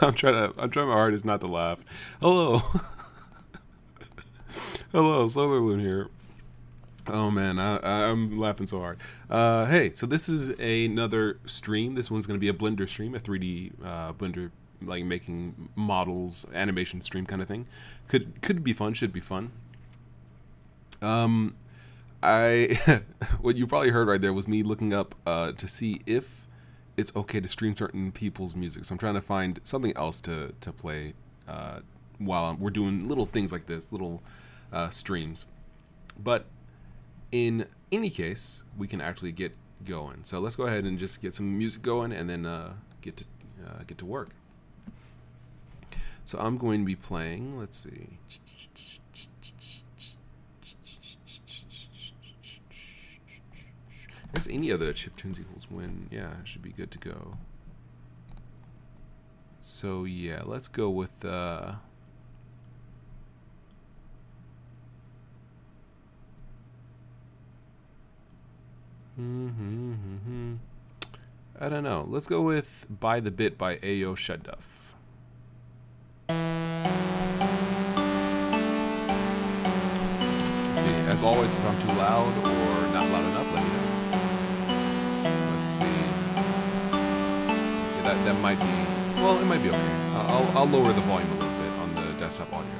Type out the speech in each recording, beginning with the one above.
I'm trying my hardest not to laugh. Hello. Hello, Solar Loon here. Oh man, I'm laughing so hard. Hey, so this is another stream. This one's going to be a Blender stream, a 3D Blender, like making models, animation stream kind of thing. Could be fun, should be fun. What you probably heard right there was me looking up to see if it's okay to stream certain people's music. So I'm trying to find something else to play while we're doing little things like this, little streams. But in any case, we can actually get going. So let's go ahead and just get some music going, and then get to work. So I'm going to be playing. Let's see. I guess any other chiptunes equals win. Yeah, it should be good to go. So yeah, let's go with I don't know. Let's go with "By the Bit" by Ayo Shadduff. Let's see. As always, if I'm too loud or not loud enough, let me know. Let's see. Yeah, that might be. Well, it might be okay. I'll lower the volume a little bit on the desktop audio.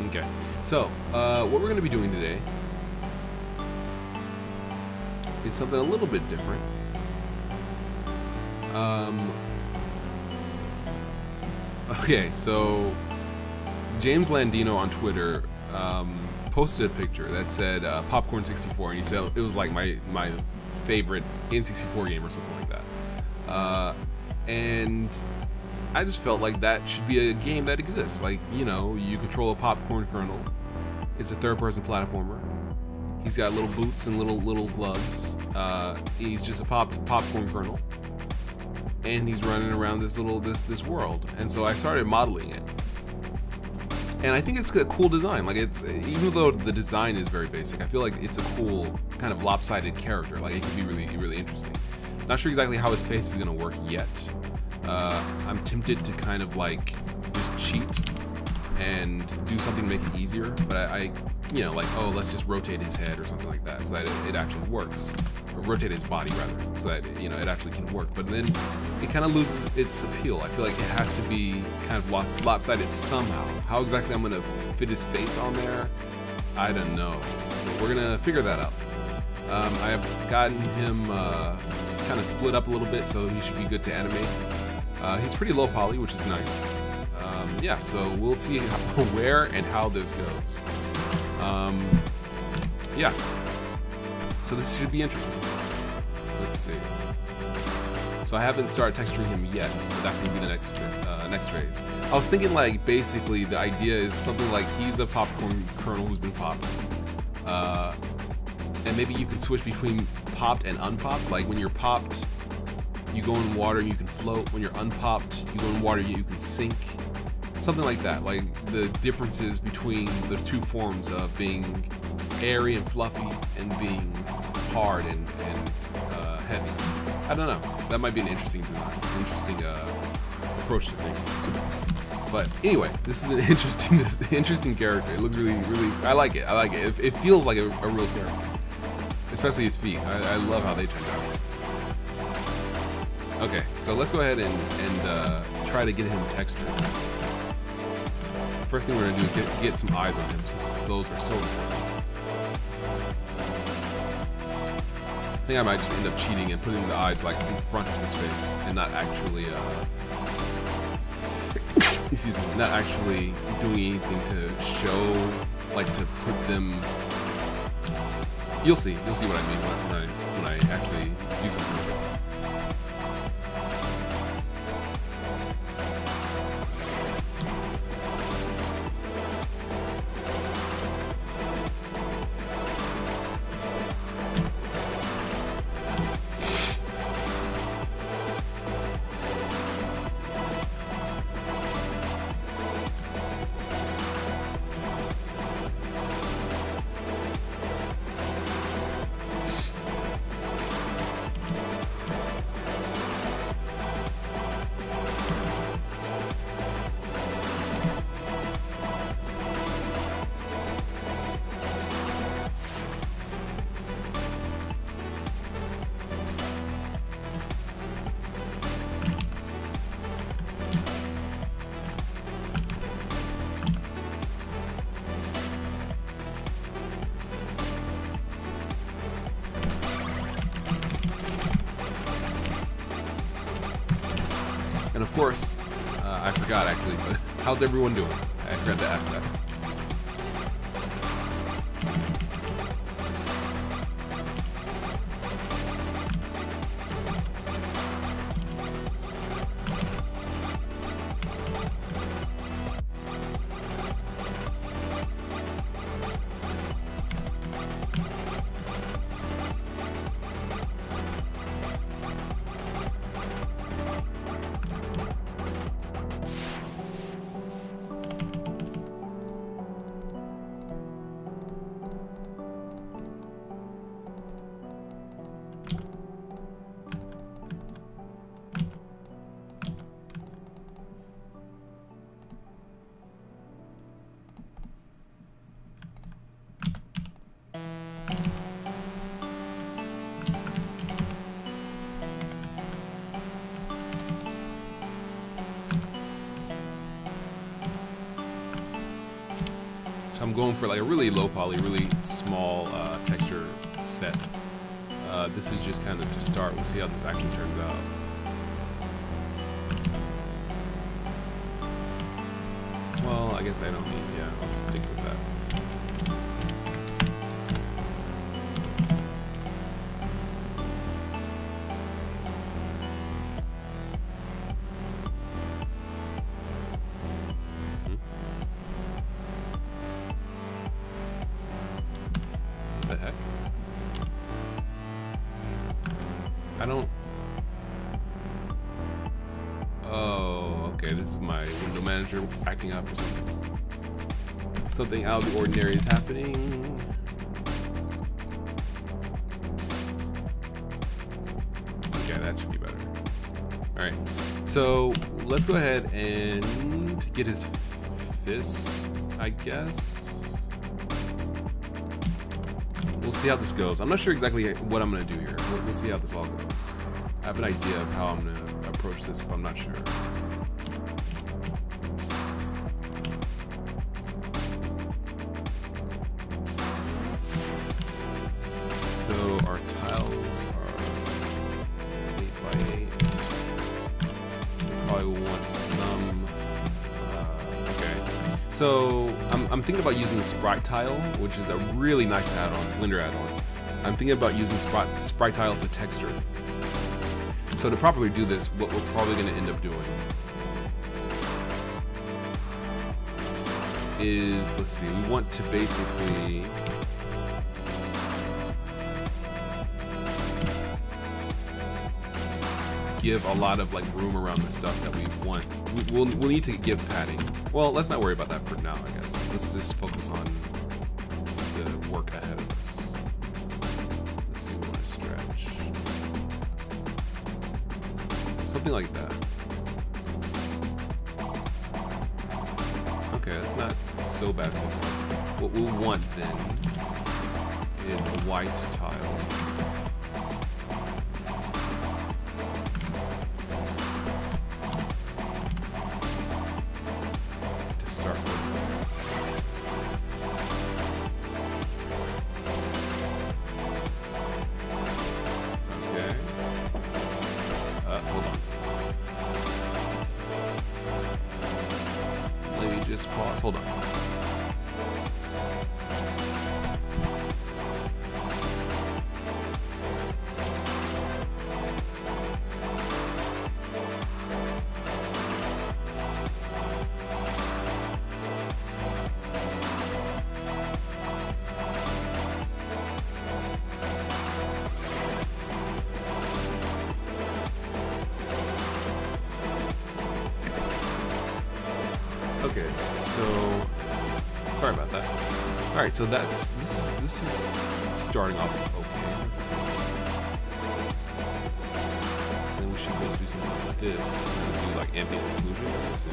Okay. So what we're going to be doing today is something a little bit different. Okay, so James Landino on Twitter posted a picture that said Popcorn 64, and he said it was like my favorite N64 game or something like that. And I just felt like that should be a game that exists. Like, you know, you control a popcorn kernel. It's a third-person platformer. He's got little boots and little gloves. He's just a popcorn kernel, and he's running around this world. And so I started modeling it, and I think it's a cool design. Like, it's, even though the design is very basic, I feel like it's a cool kind of lopsided character. Like, it could be really interesting. Not sure exactly how his face is gonna work yet. I'm tempted to kind of like just cheat and do something to make it easier, but I you know, like, oh, let's just rotate his head or something like that so that it actually works, or rotate his body rather, so that, you know, it actually can work. But then it kind of loses its appeal. I feel like it has to be kind of lopsided somehow. How exactly I'm gonna fit his face on there, I don't know, but we're gonna figure that out. I have gotten him kind of split up a little bit, so he should be good to animate. He's pretty low poly, which is nice. Yeah, so we'll see where and how this goes. Yeah, so this should be interesting. Let's see. So I haven't started texturing him yet, but that's gonna be the next phase. I was thinking, like, basically the idea is something like he's a popcorn kernel who's been popped, and maybe you can switch between popped and unpopped. Like, when you're popped, you go in water and you can float. When you're unpopped, you go in water and you can sink. Something like that. Like, the differences between the two forms of being airy and fluffy and being hard and heavy. I don't know. That might be an interesting design, interesting approach to things. But anyway, this is an interesting character. It looks really. I like it. It feels like a real character, especially his feet. I love how they turned out. Okay, so let's go ahead and try to get him textured. First thing we're gonna do is get some eyes on him, since those are so important. I think I might just end up cheating and putting the eyes like in front of his face and not actually excuse me, not actually doing anything to show, like, to put them. You'll see what I mean when I actually do something like that. And of course, I forgot actually, but how's everyone doing? I forgot to ask that. I'm going for like a really low poly, really small texture set. This is just kind of to start. We'll see how this actually turns out. Well, I guess I don't need, yeah, I'll just stick with that. The heck? I don't... Oh, okay, this is my window manager acting up or something. Something out of the ordinary is happening. Okay, that should be better. Alright, so let's go ahead and get his fists, I guess. We'll see how this goes. I'm not sure exactly what I'm going to do here. We'll see how this all goes. I have an idea of how I'm going to approach this, but I'm not sure. So our tiles are 8 by 8. Probably want some... okay. So I'm thinking about using Sprite Tile, which is a really nice add-on, Blender add-on. I'm thinking about using Sprite Tile to texture. So to properly do this, what we're probably going to end up doing is, let's see, we want to basically give a lot of like room around the stuff that we want. We'll need to give padding. Well, let's not worry about that for now, I guess. Let's just focus on the work ahead of us. Let's see, we want to stretch. So something like that. Okay, that's not so bad so far. What we'll want then is a white tile. Just pause. Hold on. Okay, so sorry about that. All right, so this is starting off okay. Let's see. Then we should be able to do something like this to kind of do like ambient occlusion. This is.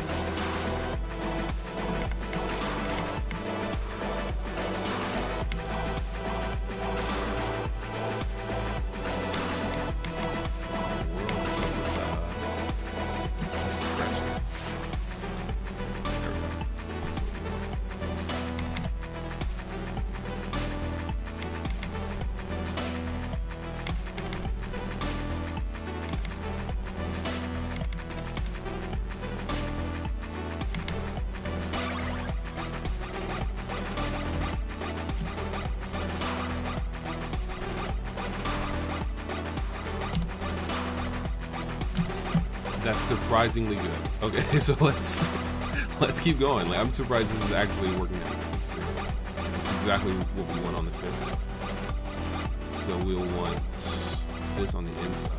That's surprisingly good. Okay, so let's keep going. Like, I'm surprised this is actually working out. Let's see. That's exactly what we want on the fist. So we'll want this on the inside.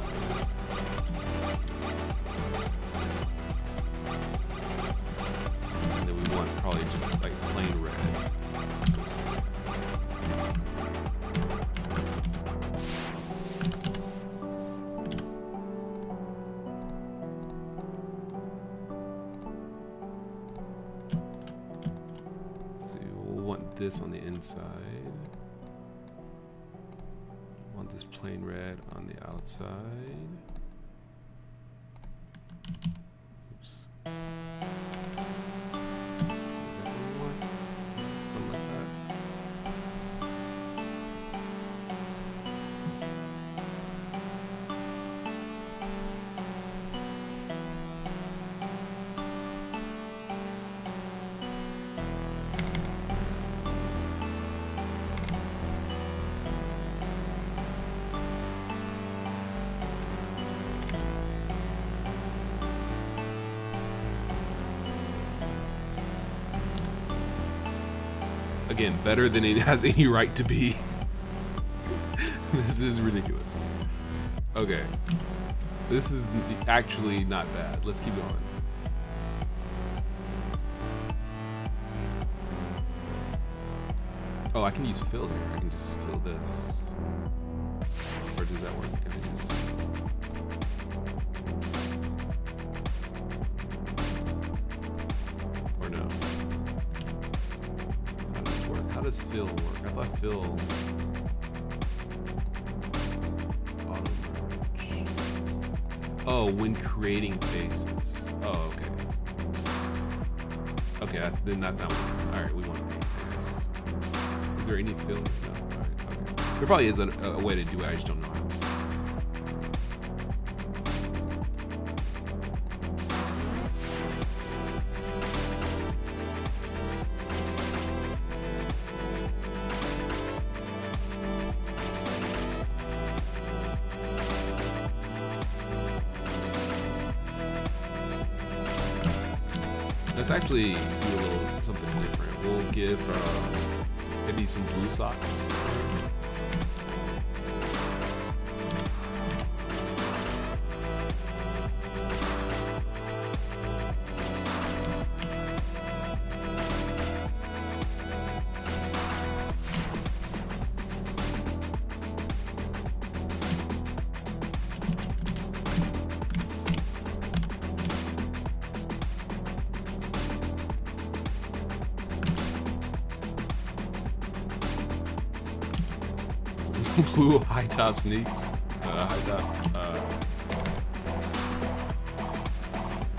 And then we want probably just like plain red. This on the inside. Want this plain red on the outside. Oops. So is that what we want? Something like that. Again, better than it has any right to be. This is ridiculous. Okay. This is actually not bad. Let's keep going. Oh, I can use fill here. I can just fill this. Or does that work? Can I just... Or no? How does this work? How does fill work? I thought fill... Auto merge. Oh, when creating faces. Oh, okay. Okay, then that's not working. Alright, we want face. Is there any fill? No. Alright, okay. There probably is a way to do it, I just don't know how. Let's actually do a little something different. We'll give maybe some blue socks. Blue high top sneaks, high top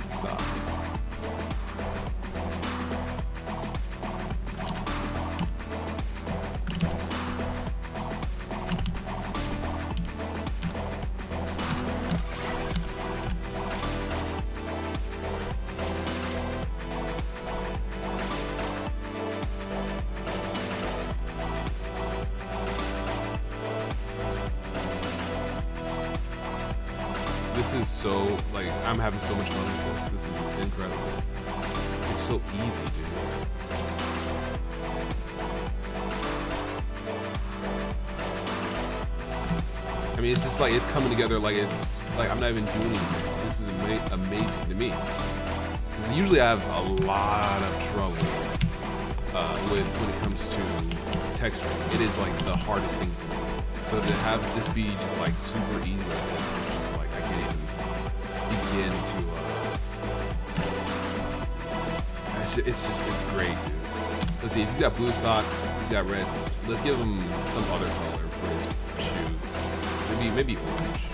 socks. This is so, like, I'm having so much fun with this. This is incredible. It's so easy, dude. I mean, it's just like, it's coming together like it's, like, I'm not even doing anything. This is amazing to me. Because usually I have a lot of trouble when it comes to texturing. It is, like, the hardest thing for me. So to have this be just, like, super easy like this is just, like, I can't even begin to, it's great, dude. Let's see, if he's got blue socks, he's got red. Let's give him some other color for his shoes. Maybe orange.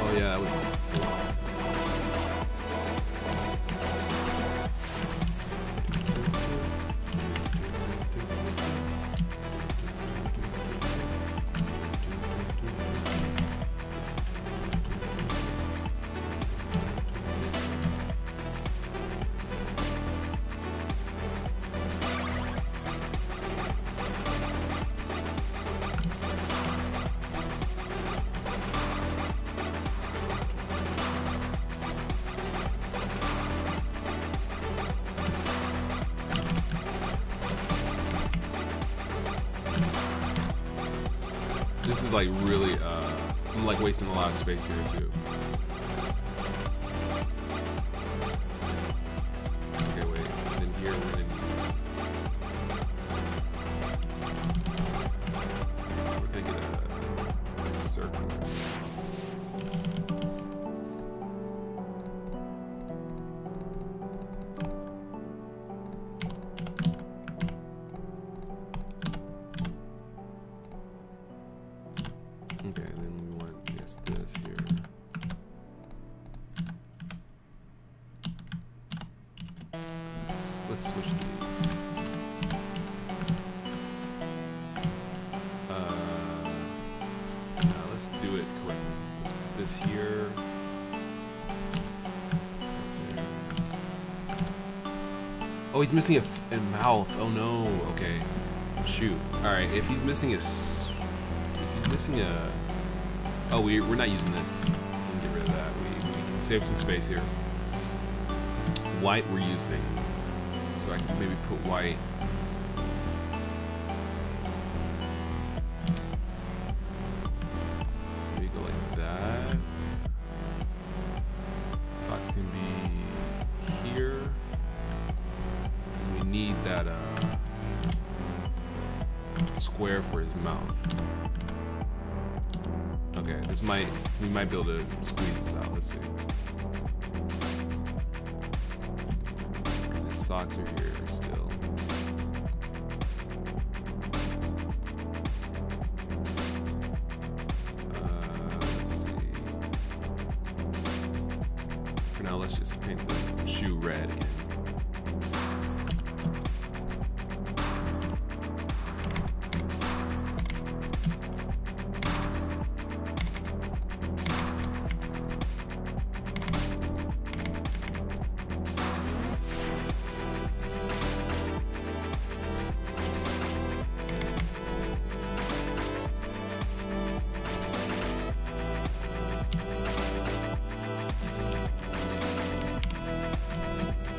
Oh yeah, that would be cool. This is like really, I'm like wasting a lot of space here too. Okay, wait, and then here we're gonna get a circle. Okay, and then we want, yes, this here. Let's switch these. Let's do it quick. Let's put this here. Oh, he's missing a mouth. Oh no. Okay. Shoot. All right. If he's missing a, oh, we're not using this. We can get rid of that. We can save some space here. White we're using, so I can maybe put white. Maybe go like that. Socks can be here. We need that square for his mouth. Okay, we might be able to squeeze this out. Let's see. His socks are here still. Let's see. For now, let's just paint the shoe red again.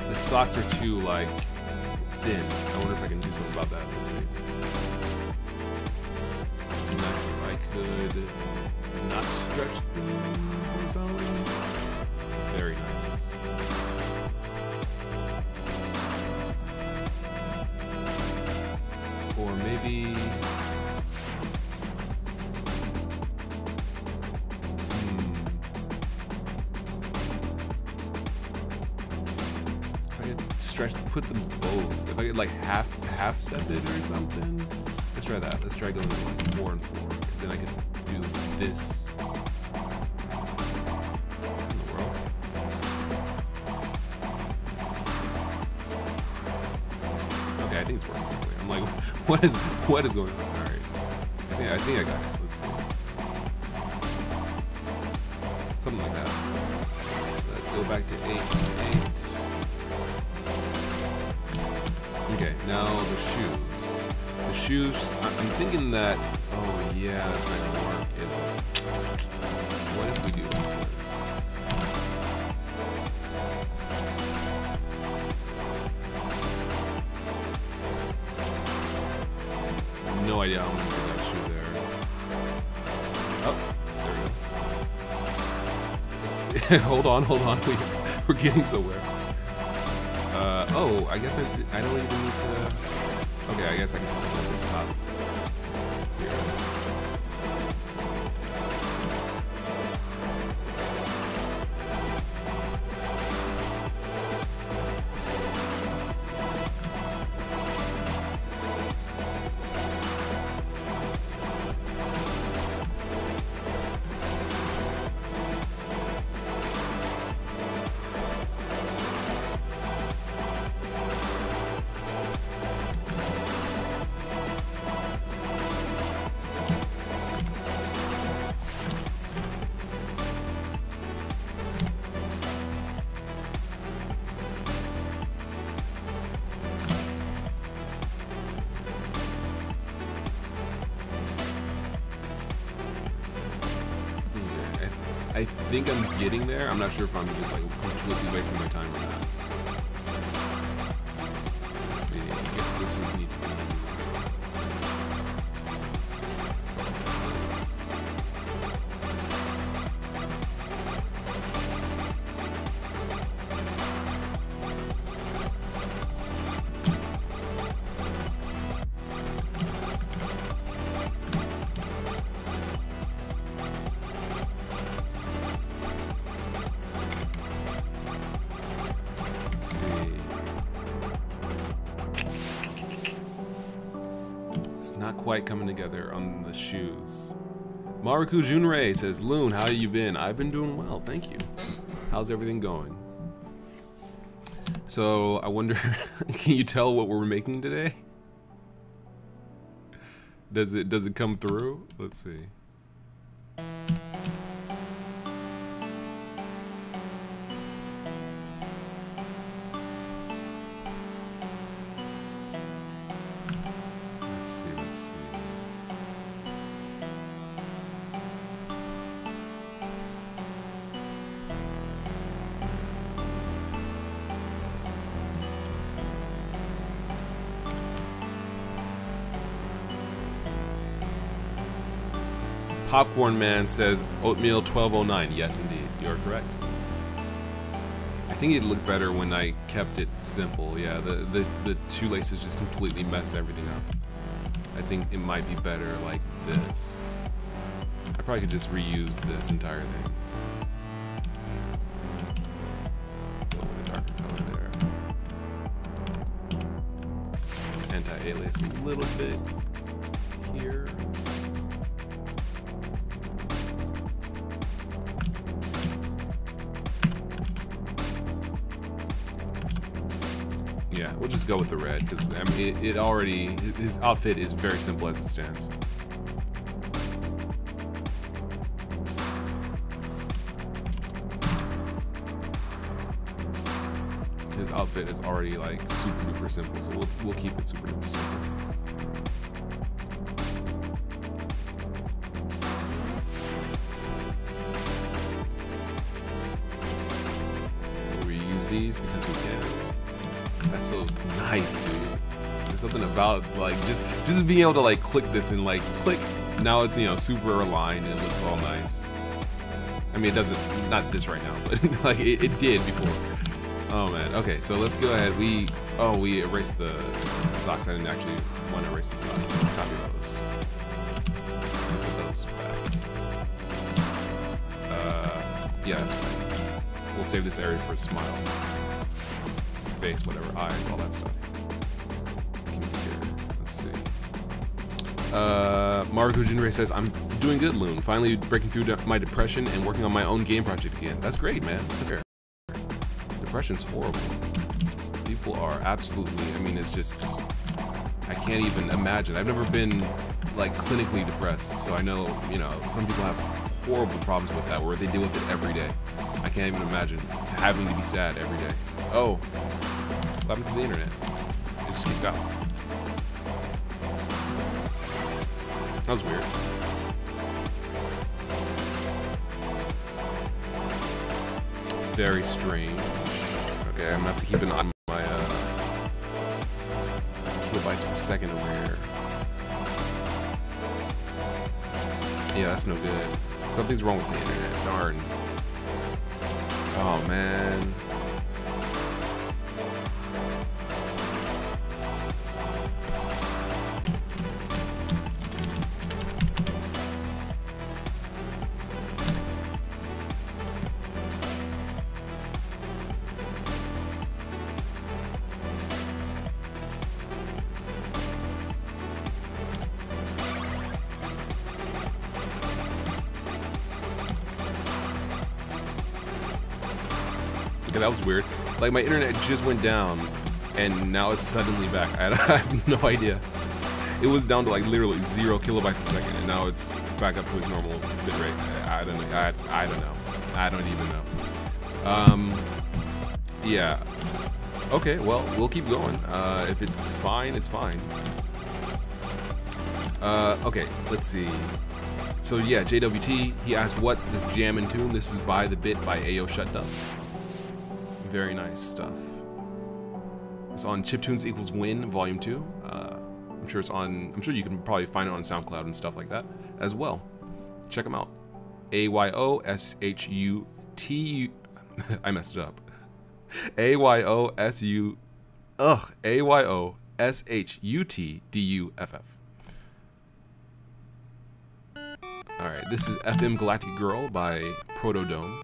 The socks are too, like, thin. I wonder if I can do something about that. Let's see. Nice if I could not stretch them horizontally. Very nice. Or maybe... put them both. If I could like half step it or something. Let's try that. Let's try going like 4 and 4, because then I could do this. What in the world? Okay, I think it's working. I'm like, what is going on? All right. I think I got it. Let's see. Something like that. Let's go back to 8. Okay, now the shoes. The shoes, I'm thinking that, oh yeah, that's not gonna work. What if we do this? No idea how I'm gonna get that shoe there. Oh, there we go. Hold on. We're getting somewhere. Oh, I guess I don't even need to... Okay, I guess I can just put this top here. I think I'm getting there. I'm not sure if I'm just like completely wasting my time or not. Let's see. I guess this would need to be something like this. It's not quite coming together on the shoes. Maruku Junrei says, Loon, how you been? I've been doing well, thank you. How's everything going? So, I wonder, can you tell what we're making today? Does it come through? Let's see. Let's see. Popcorn Man says oatmeal 1209. Yes, indeed, you're correct. I think it looked better when I kept it simple. Yeah, the shoelaces just completely mess everything up. I think it might be better like this. I probably could just reuse this entire thing. A little bit darker color there. Anti-alias a little bit here. Yeah, we'll just go with the red because I mean it already, his outfit is very simple as it stands. His outfit is already like super duper simple, so we'll keep it super duper simple. We'll reuse these because we can. That's so nice, dude. There's something about like just being able to like click this and like click. Now it's, you know, super aligned and it looks all nice. I mean, it doesn't, not this right now, but like it did before. Oh man. Okay, so let's go ahead. We erased the socks. I didn't actually want to erase the socks. Let's copy those. Put those back. Yeah, that's fine. We'll save this area for a smile. Face, whatever, eyes, all that stuff. Here, let's see. Maruku Junrei says, I'm doing good, Loon. Finally breaking through my depression and working on my own game project again. That's great, man. That's fair. Depression's horrible. People are absolutely, I mean, it's just, I can't even imagine. I've never been like clinically depressed, so I know, you know, some people have horrible problems with that where they deal with it every day. I can't even imagine having to be sad every day. Oh, what happened to the internet? It just kicked out. That was weird. Very strange. Okay, I'm gonna have to keep an eye on my kilobytes per second over here. Yeah, that's no good. Something's wrong with the internet. Darn. Oh man. Okay, that was weird. Like, my internet just went down, and now it's suddenly back. I have no idea. It was down to like literally 0 kilobytes a second, and now it's back up to its normal bit rate. I don't know. I don't know. I don't even know. Yeah. Okay, well, we'll keep going. If it's fine, it's fine. Okay, let's see. So yeah, JWT, he asked, what's this jam and tune? This is By the Bit by Ayo Shutdown. Very nice stuff. It's on Chiptunes Equals Win, Volume 2. I'm sure it's on, I'm sure you can probably find it on SoundCloud and stuff like that as well. Check them out. AYOSHUT, I messed it up. AYOSHUTDUFF. Alright, this is FM Galactic Girl by Protodome.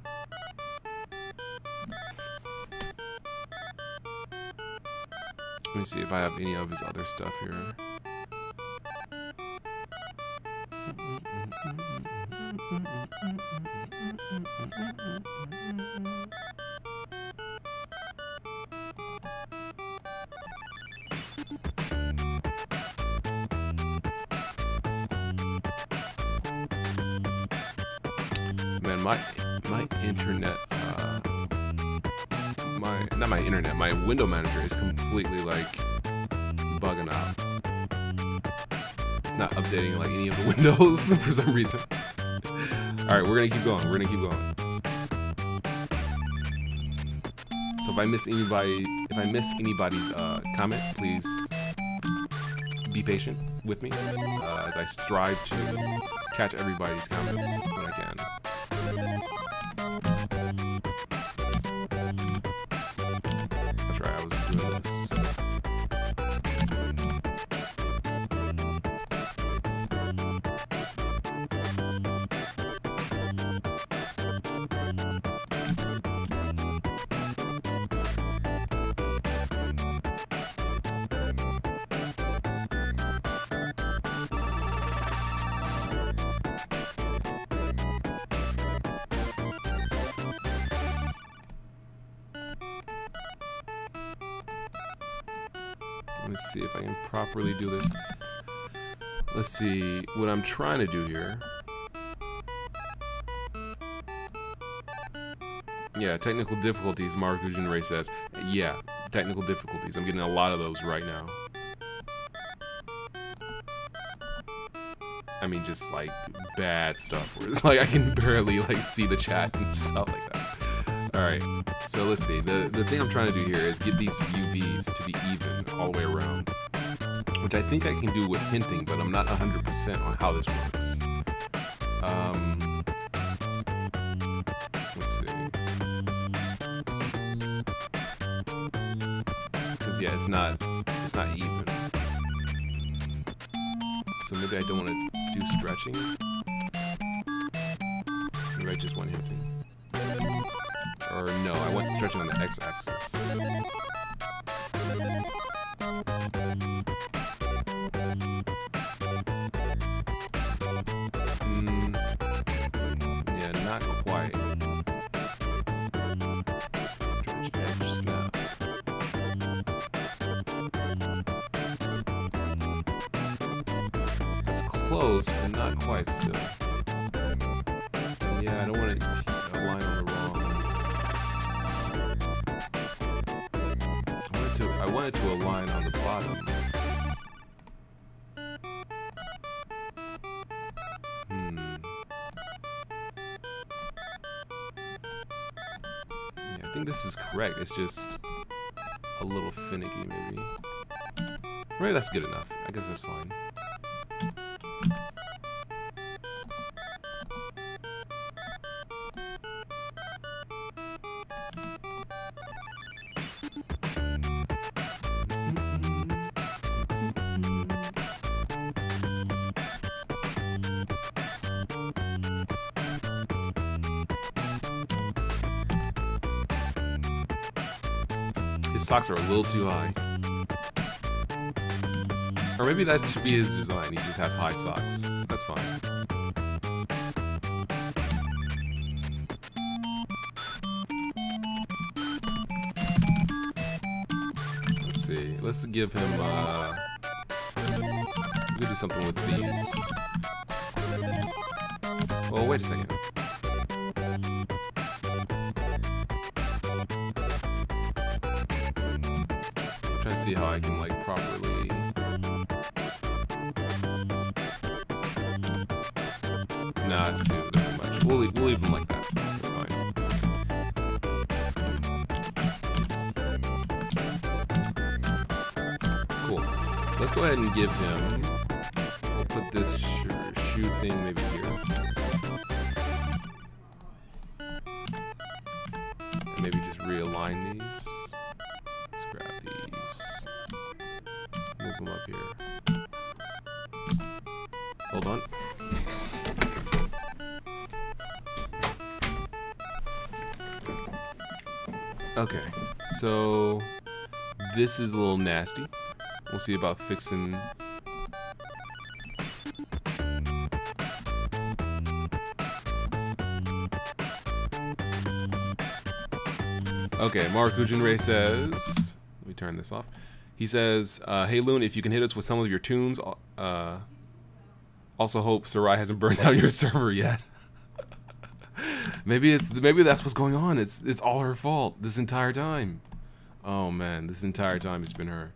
Let me see if I have any of his other stuff here. Man, my internet, not my internet, my window manager is completely like bugging out. It's not updating like any of the windows for some reason. All right, we're gonna keep going. We're gonna keep going. So if I miss anybody's comment, please be patient with me as I strive to catch everybody's comments when I can. That's right, I was doing this. Let's see if I can properly do this. Let's see what I'm trying to do here. Yeah, technical difficulties, Mark Ray says. Yeah, technical difficulties. I'm getting a lot of those right now. I mean, just like bad stuff where it's like I can barely like see the chat and stuff like that. Alright, so let's see. The thing I'm trying to do here is get these UVs to be even all the way around, which I think I can do with hinting, but I'm not 100% on how this works. Let's see. Because yeah, it's not even. So maybe I don't want to do stretching. Maybe I just want hinting. Or no, I want stretching on the x-axis. Yeah, not quite. Stretch edge snap. That's close, but not quite still. And yeah, I don't want to align on the wrong. I wanted to align on the bottom. Yeah, I think this is correct. It's just a little finicky, maybe. Maybe that's good enough. I guess that's fine. His socks are a little too high. Or maybe that should be his design. He just has high socks. That's fine. Let's see. Let's give him, we could do something with these. Well, wait a second. Trying to see how I can like properly. Nah, that's too much. We'll leave them like that. That's fine. Cool. Let's go ahead and give him. We'll put this shoe thing maybe here. And maybe just realign these. Move them up here. Hold on. Okay, so this is a little nasty. We'll see about fixing. Okay, Mark Ujinre says, let me turn this off. He says, hey Loon, if you can hit us with some of your tunes, also hope Sarai hasn't burned down your server yet. maybe that's what's going on. It's all her fault this entire time. Oh man, this entire time it's been her.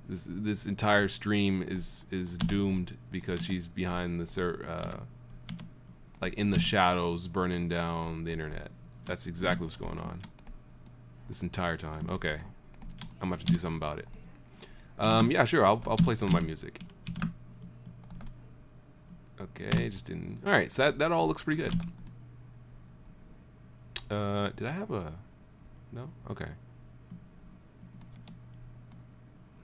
This entire stream is doomed because she's behind the like in the shadows, burning down the internet. That's exactly what's going on. This entire time. Okay, I'm gonna have to do something about it. Yeah, sure. I'll play some of my music. Okay, just didn't. All right, so that all looks pretty good. Did I have a? No. Okay.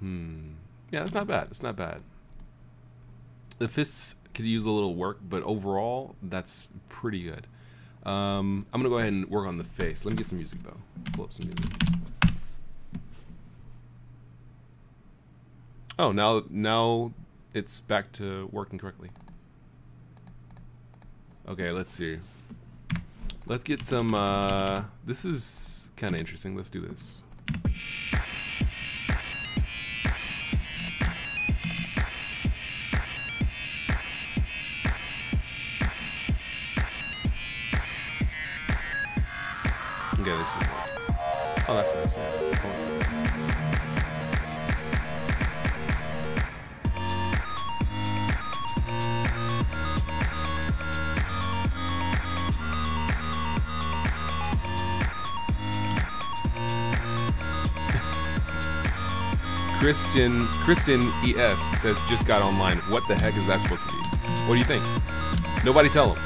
Yeah, that's not bad. It's not bad. The fists could use a little work, but overall, that's pretty good. I'm gonna go ahead and work on the face. Let me get some music though. Pull up some music. Oh, now it's back to working correctly. Okay, let's see. Let's get some. This is kind of interesting. Let's do this. Okay, this is work. Oh, that's nice. Yeah. Cool. Kristen ES says just got online. What the heck is that supposed to be? What do you think? Nobody tell him.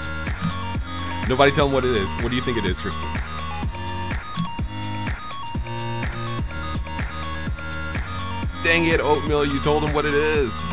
Nobody tell him what it is. What do you think it is, Kristen? Dang it, Oatmeal, you told him what it is.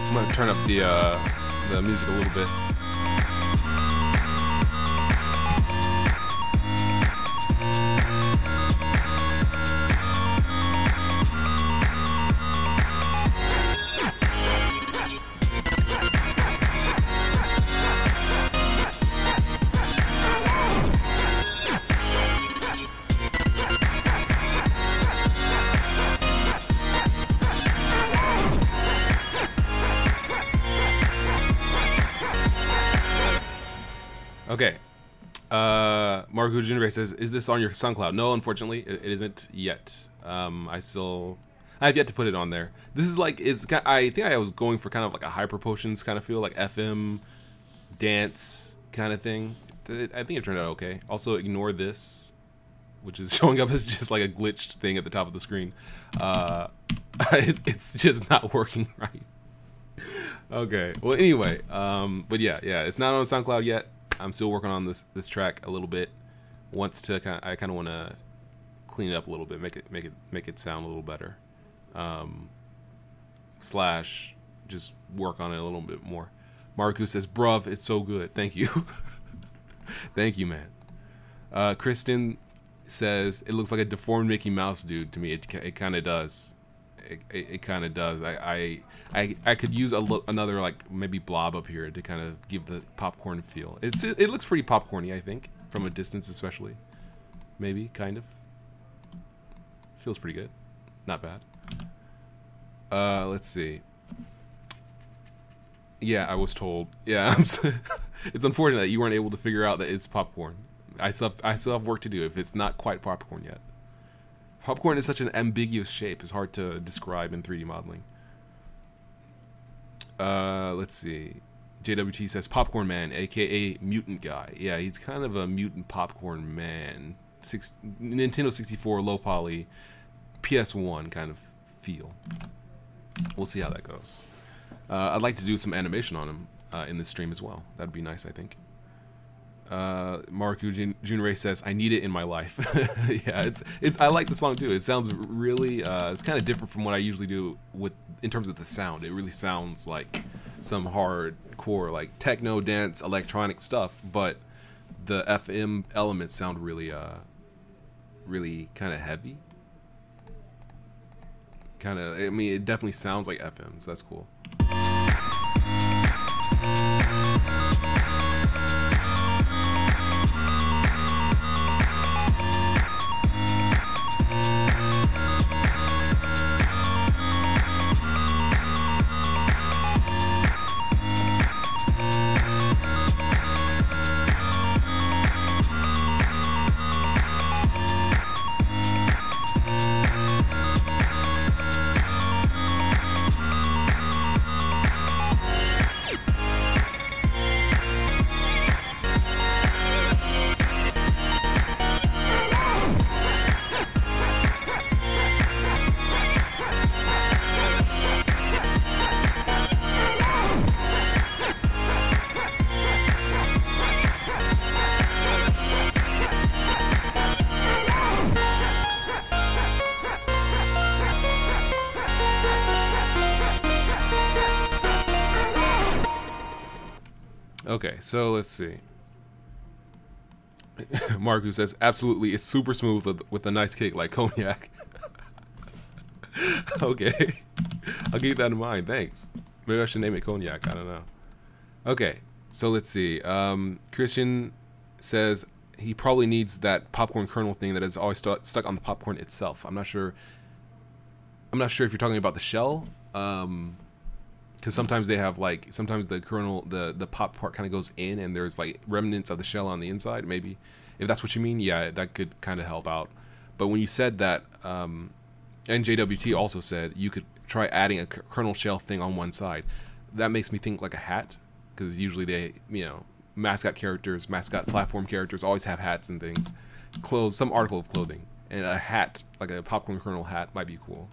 I'm gonna turn up the music a little bit. Okay. Mark Ujinre says, "Is this on your SoundCloud?" No, unfortunately, it isn't yet. I have yet to put it on there. This is like I think I was going for kind of like a hyper potions kind of feel, like FM dance kind of thing. I think it turned out okay. Also, ignore this, which is showing up as just like a glitched thing at the top of the screen. It's just not working right. Okay. Well, anyway, but yeah, it's not on SoundCloud yet. I'm still working on this track a little bit. I kind of want to clean it up a little bit, make it sound a little better. Slash just work on it a little bit more. Marcus says, "Bruv, it's so good." Thank you. Thank you, man. Kristen says, "It looks like a deformed Mickey Mouse dude to me." It kind of does. It kind of does. I could use another like maybe blob up here to kind of give the popcorn feel. It looks pretty popcorny, I think, from a distance especially. Maybe kind of feels pretty good. Not bad. Let's see. Yeah, I was told. Yeah, it's unfortunate that you weren't able to figure out that it's popcorn. I still have work to do if it's not quite popcorn yet. Popcorn is such an ambiguous shape. It's hard to describe in 3D modeling. Let's see. JWT says Popcorn Man, aka Mutant Guy. Yeah, he's kind of a mutant popcorn man. Nintendo 64, low poly, PS1 kind of feel. We'll see how that goes. I'd like to do some animation on him in this stream as well. That'd be nice, I think. Maruku Junrei says, I need it in my life. Yeah, I like the song too. It sounds really, it's kind of different from what I usually do in terms of the sound. It really sounds like some hardcore, like techno, dance, electronic stuff, but the FM elements sound really, really kind of heavy. I mean, it definitely sounds like FM, so that's cool. Okay, so let's see. Marku says, absolutely, it's super smooth with a nice kick like cognac. Okay, I'll keep that in mind, thanks. Maybe I should name it cognac, I don't know. Okay, so let's see. Christian says he probably needs that popcorn kernel thing that is always stuck on the popcorn itself. I'm not sure if you're talking about the shell. Because sometimes they have sometimes the kernel, the pop part kind of goes in and there's like remnants of the shell on the inside. Maybe if that's what you mean, yeah, that could kind of help out. But when you said that, and JWT also said you could try adding a kernel shell thing on one side. That makes me think like a hat, because usually they, mascot platform characters always have hats and things, clothes, some article of clothing, and a hat like a popcorn kernel hat might be cool.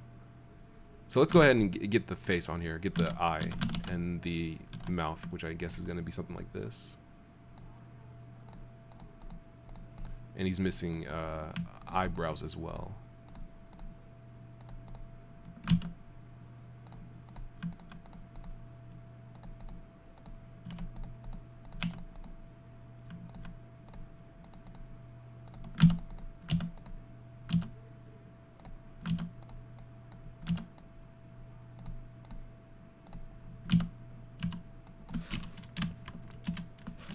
So let's go ahead and get the face on here, get the eye and the mouth, which I guess is going to be something like this. And he's missing eyebrows as well.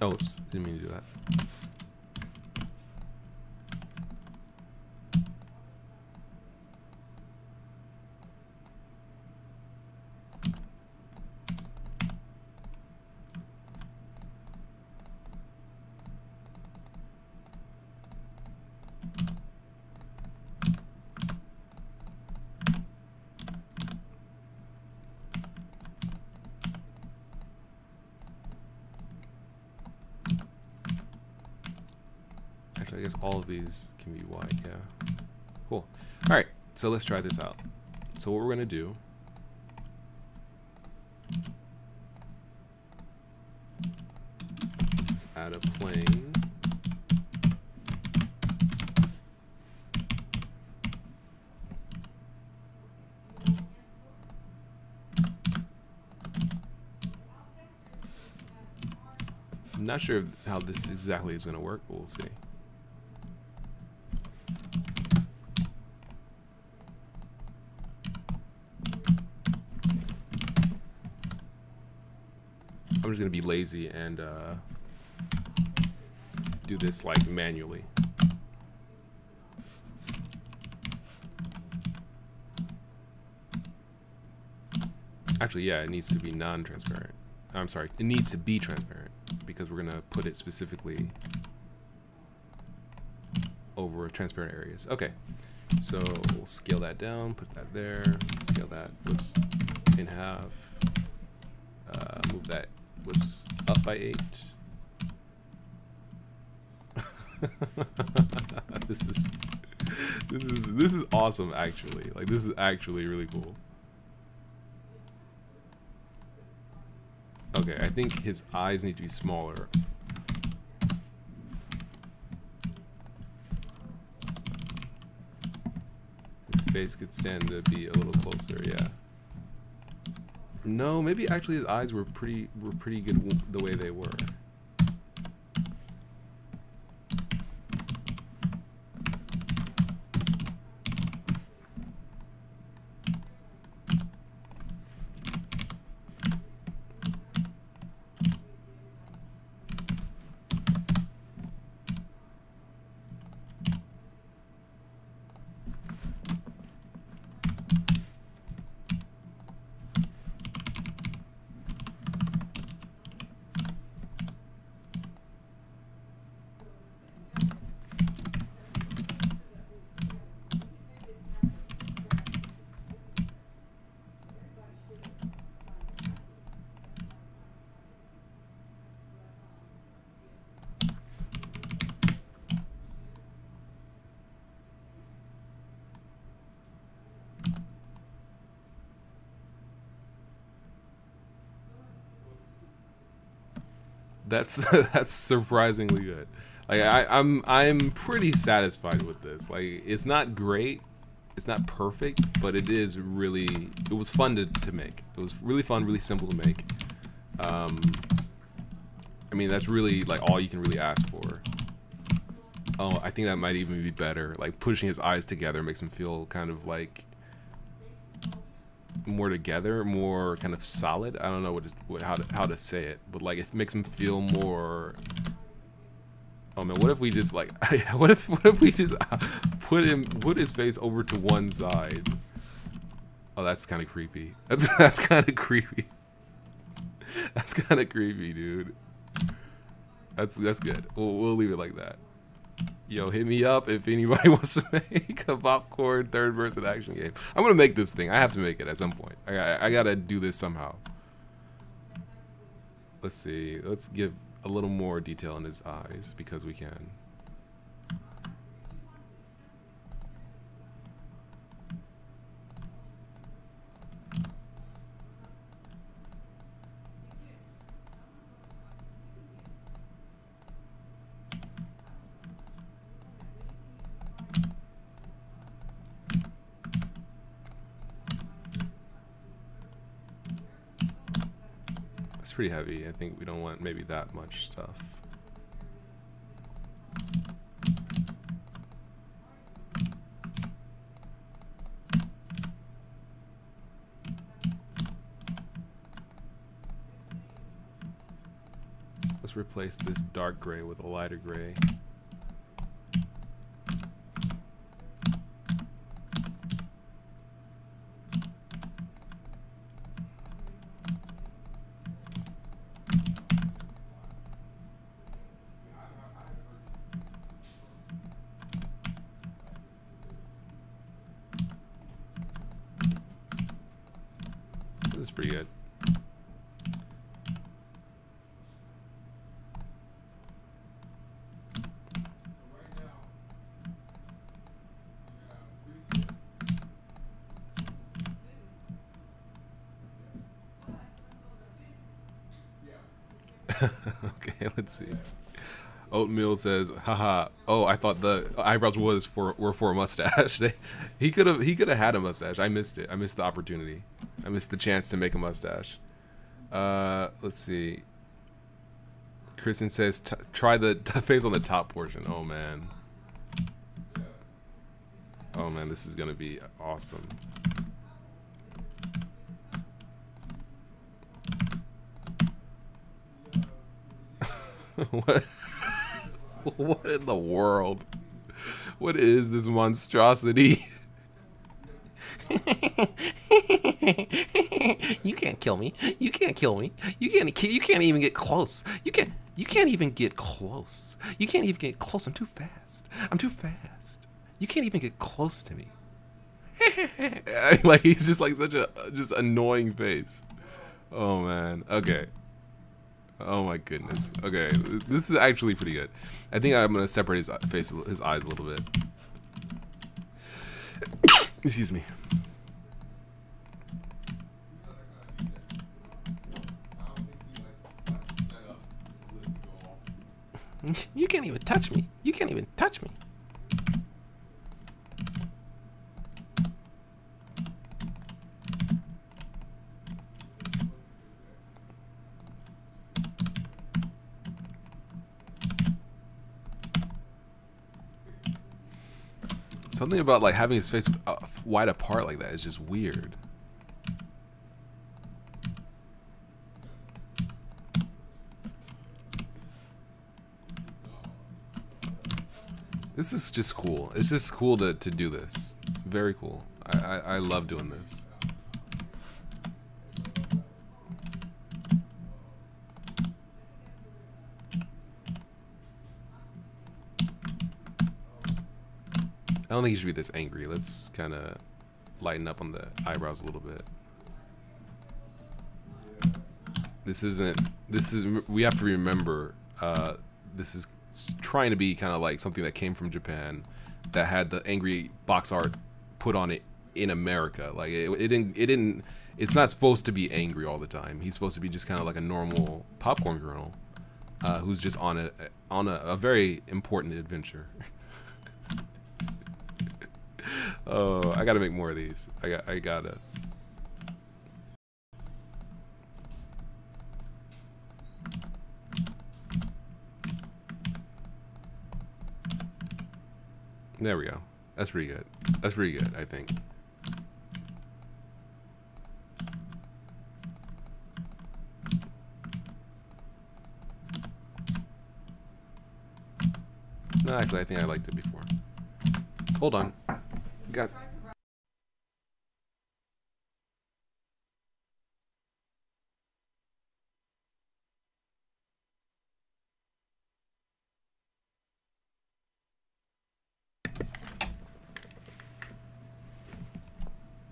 Oh, oops, didn't mean to do that. I guess all of these can be white, yeah. Cool. Alright, so let's try this out. So what we're going to do is add a plane. I'm not sure how this exactly is going to work, but we'll see. I'm just gonna be lazy and do this like manually. Actually, yeah, it needs to be non-transparent. I'm sorry, it needs to be transparent because we're gonna put it specifically over transparent areas. Okay, so we'll scale that down, put that there, scale that, whoops, in half, move that Whoops. Up by 8. This is awesome, actually. Like, this is actually really cool. Okay, I think his eyes need to be smaller. His face could stand to be a little closer, yeah. No, maybe actually his eyes were pretty good the way they were. That's surprisingly good. Like I'm pretty satisfied with this. Like, it's not great, it's not perfect, but it was fun to make. It was really fun, really simple to make. I mean, that's really like all you can really ask for. Oh, I think that might even be better. Like, pushing his eyes together makes him feel kind of like more together, more kind of solid. I don't know how to say it, but like it makes him feel more. Oh man, what if we just like what if we just put his face over to one side? Oh, that's kind of creepy. That's kind of creepy. That's kind of creepy, dude. That's good. We'll leave it like that. Yo, hit me up if anybody wants to make a popcorn third-person action game. I'm gonna make this thing. I have to make it at some point. I gotta do this somehow. Let's see. Let's give a little more detail in his eyes because we can. It's pretty heavy. I think we don't want maybe that much stuff. Let's replace this dark gray with a lighter gray. This is pretty good. Okay, let's see. Oatmeal says, haha, oh, I thought the eyebrows were for a mustache. He could have had a mustache. I missed it. I missed the opportunity. I missed the chance to make a mustache. Let's see. Kristen says, try the face on the top portion. Oh man. Oh man, this is gonna be awesome. What? What in the world? What is this monstrosity? You can't kill me. You can't kill me. You can't even get close. You can't even get close. You can't even get close. I'm too fast. I'm too fast. You can't even get close to me. Like, he's just like such a just annoying face. Oh man. Okay. Oh my goodness. Okay, this is actually pretty good. I think I'm gonna separate his face, his eyes a little bit. Excuse me. You can't even touch me. You can't even touch me. Something about like having his face wide apart like that is just weird. This is just cool. It's just cool to do this. Very cool. I love doing this. I don't think he should be this angry. Let's kind of lighten up on the eyebrows a little bit. This isn't. This is. We have to remember. This is trying to be kind of like something that came from Japan, that had the angry box art put on it in America. Like it didn't. It's not supposed to be angry all the time. He's supposed to be just kind of like a normal popcorn kernel, who's just on a very important adventure. Oh, I gotta make more of these. I gotta. There we go. That's pretty good. That's pretty good, I think. No, actually, I think I liked it before. Hold on. Got.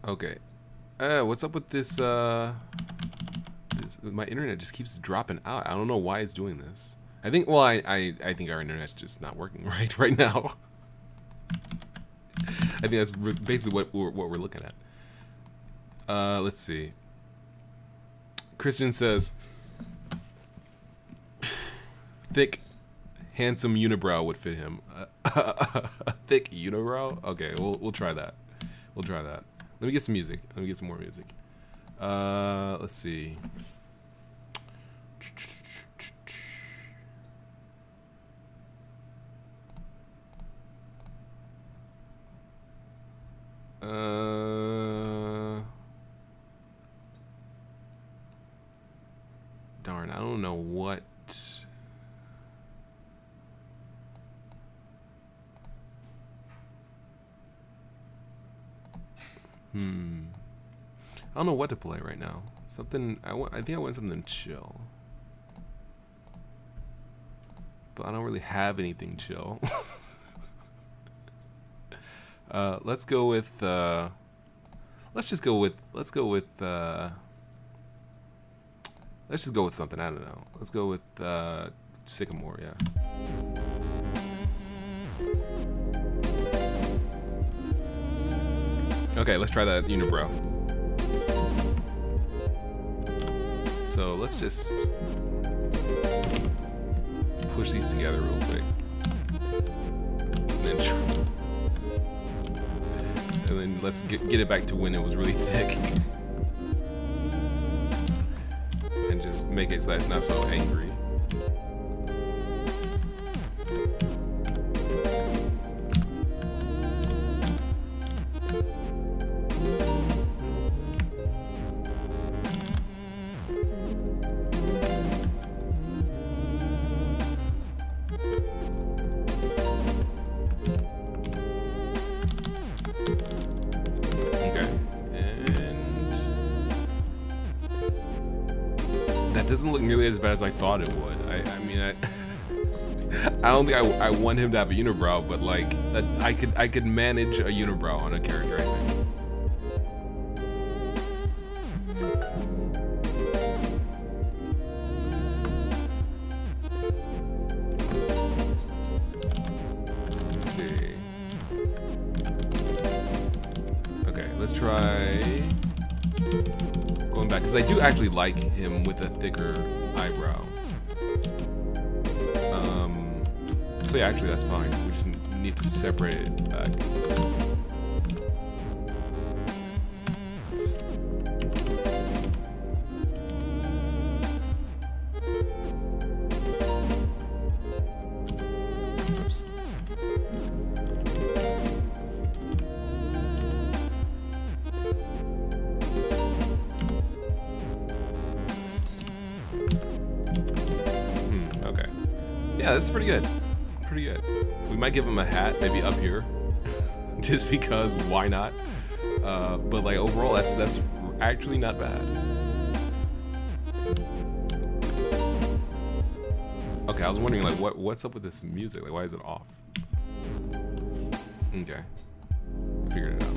Okay. What's up with this, my internet just keeps dropping out. I don't know why it's doing this. I think, well, I think our internet's just not working right now. I think that's basically what we're looking at. Let's see. Christian says, thick, handsome unibrow would fit him. Thick unibrow? Okay, we'll try that. We'll try that. Let me get some music. Let me get some more music. Let's see. Darn, I don't know what. I don't know what to play right now. Something I think I want something chill. But I don't really have anything chill. Let's go with let's just go with something, I don't know. Let's go with Sycamore, yeah. Okay, let's try that unibrow. So let's just push these together real quick. And then let's get it back to when it was really thick. And just make it so that it's not so angry. Doesn't look nearly as bad as I thought it would. I mean, I don't think I want him to have a unibrow, but like I could manage a unibrow on a character, I think. let's try going back, because I do actually like him with a thicker eyebrow. So yeah, actually that's fine. We just need to separate it back. Oops. Okay. Yeah, this is pretty good. Pretty good. We might give him a hat, maybe up here, just because. Why not? But like overall, that's actually not bad. Okay, I was wondering like what's up with this music? Like, why is it off? Okay, figured it out.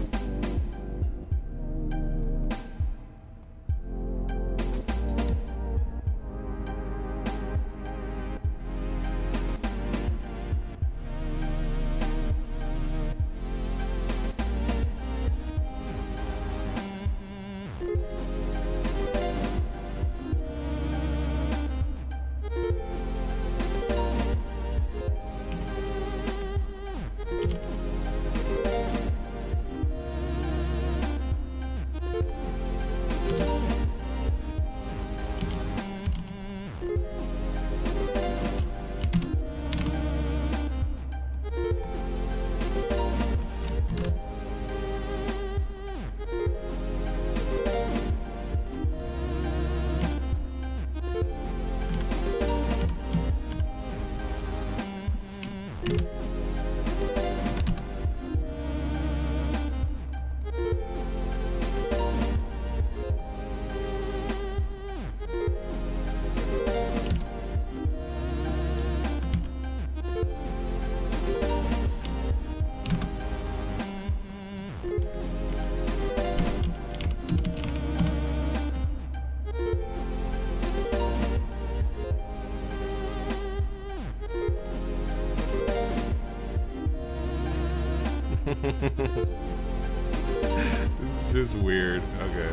This is just weird. Okay.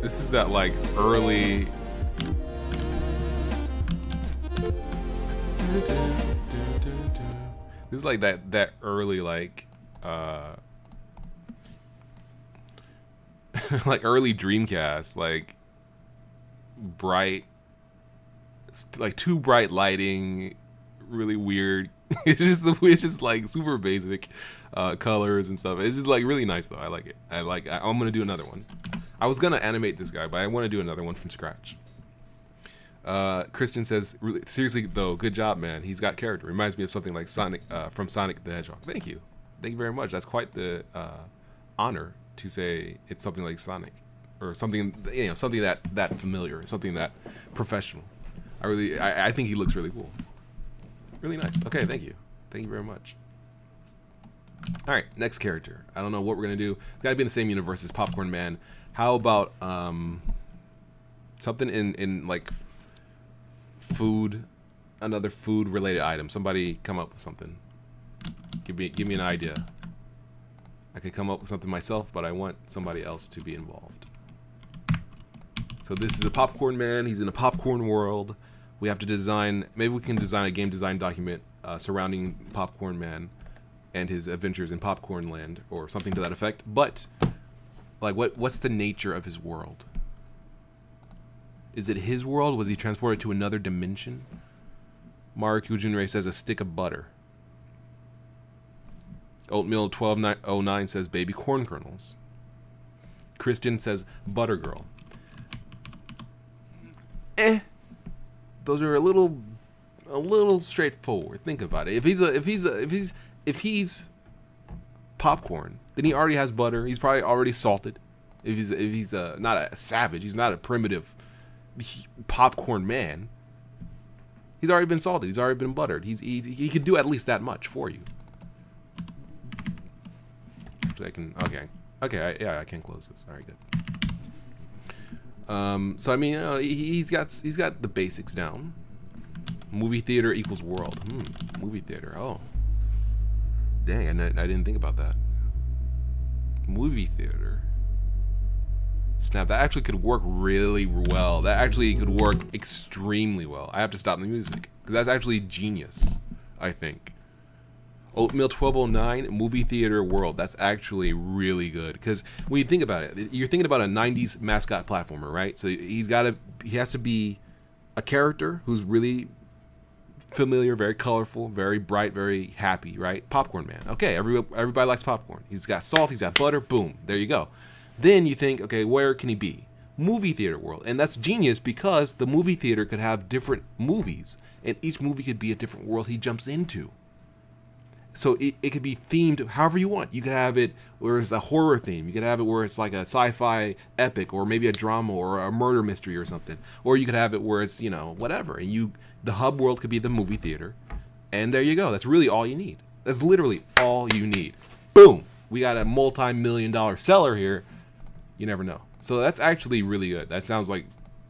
This is that like early. This is like that early like like early Dreamcast, like bright, like too bright lighting, really weird. It's just like super basic colors and stuff. It's just like really nice though. I like it. I'm gonna do another one. I was gonna animate this guy, but I want to do another one from scratch. Christian says, really, seriously though, good job, man. He's got character. Reminds me of something like Sonic from Sonic the Hedgehog. Thank you very much. That's quite the honor to say it's something like Sonic, or something, you know, something that familiar, something that professional. I think he looks really cool, really nice. Okay, thank you very much. All right, next character. I don't know what we're gonna do. It's got to be in the same universe as Popcorn Man. How about something in like food, another food related item? Somebody come up with something. Give me an idea. I could come up with something myself, but I want somebody else to be involved. So this is a Popcorn Man. He's in a popcorn world. We have to design, maybe we can design a game design document surrounding Popcorn Man and his adventures in Popcorn Land, or something to that effect. But like, what's the nature of his world? Is it his world? Was he transported to another dimension? Mark Ujunre says a stick of butter. Oatmeal 1209 says baby corn kernels. Christian says butter girl. Those are a little straightforward. Think about it. If he's popcorn, then he already has butter. He's probably already salted. If he's not a savage, he's not a primitive popcorn man. He's already been salted. He's already been buttered. He could do at least that much for you. I can, okay, yeah, I can close this. All right, good. So I mean, he's got the basics down. Movie theater equals world. Movie theater. Oh, dang! I didn't think about that. Movie theater. Snap! That actually could work really well. That actually could work extremely well. I have to stop the music because that's actually genius. I think. Oatmeal 1209 movie theater world. That's actually really good because when you think about it, you're thinking about a 90s mascot platformer, right? So he has to be a character who's really familiar, very colorful, very bright, very happy, right? Popcorn Man. Okay, everybody likes popcorn. He's got salt, he's got butter, boom, there you go. Then you think, okay, where can he be? Movie theater world. And that's genius because the movie theater could have different movies and each movie could be a different world he jumps into. So it could be themed however you want. You could have it where it's a horror theme. You could have it where it's like a sci-fi epic or maybe a drama or a murder mystery or something. Or you could have it where it's, you know, whatever. And the hub world could be the movie theater. And there you go. That's really all you need. That's literally all you need. Boom. We got a multi-million-dollar seller here. You never know. So that's actually really good. That sounds like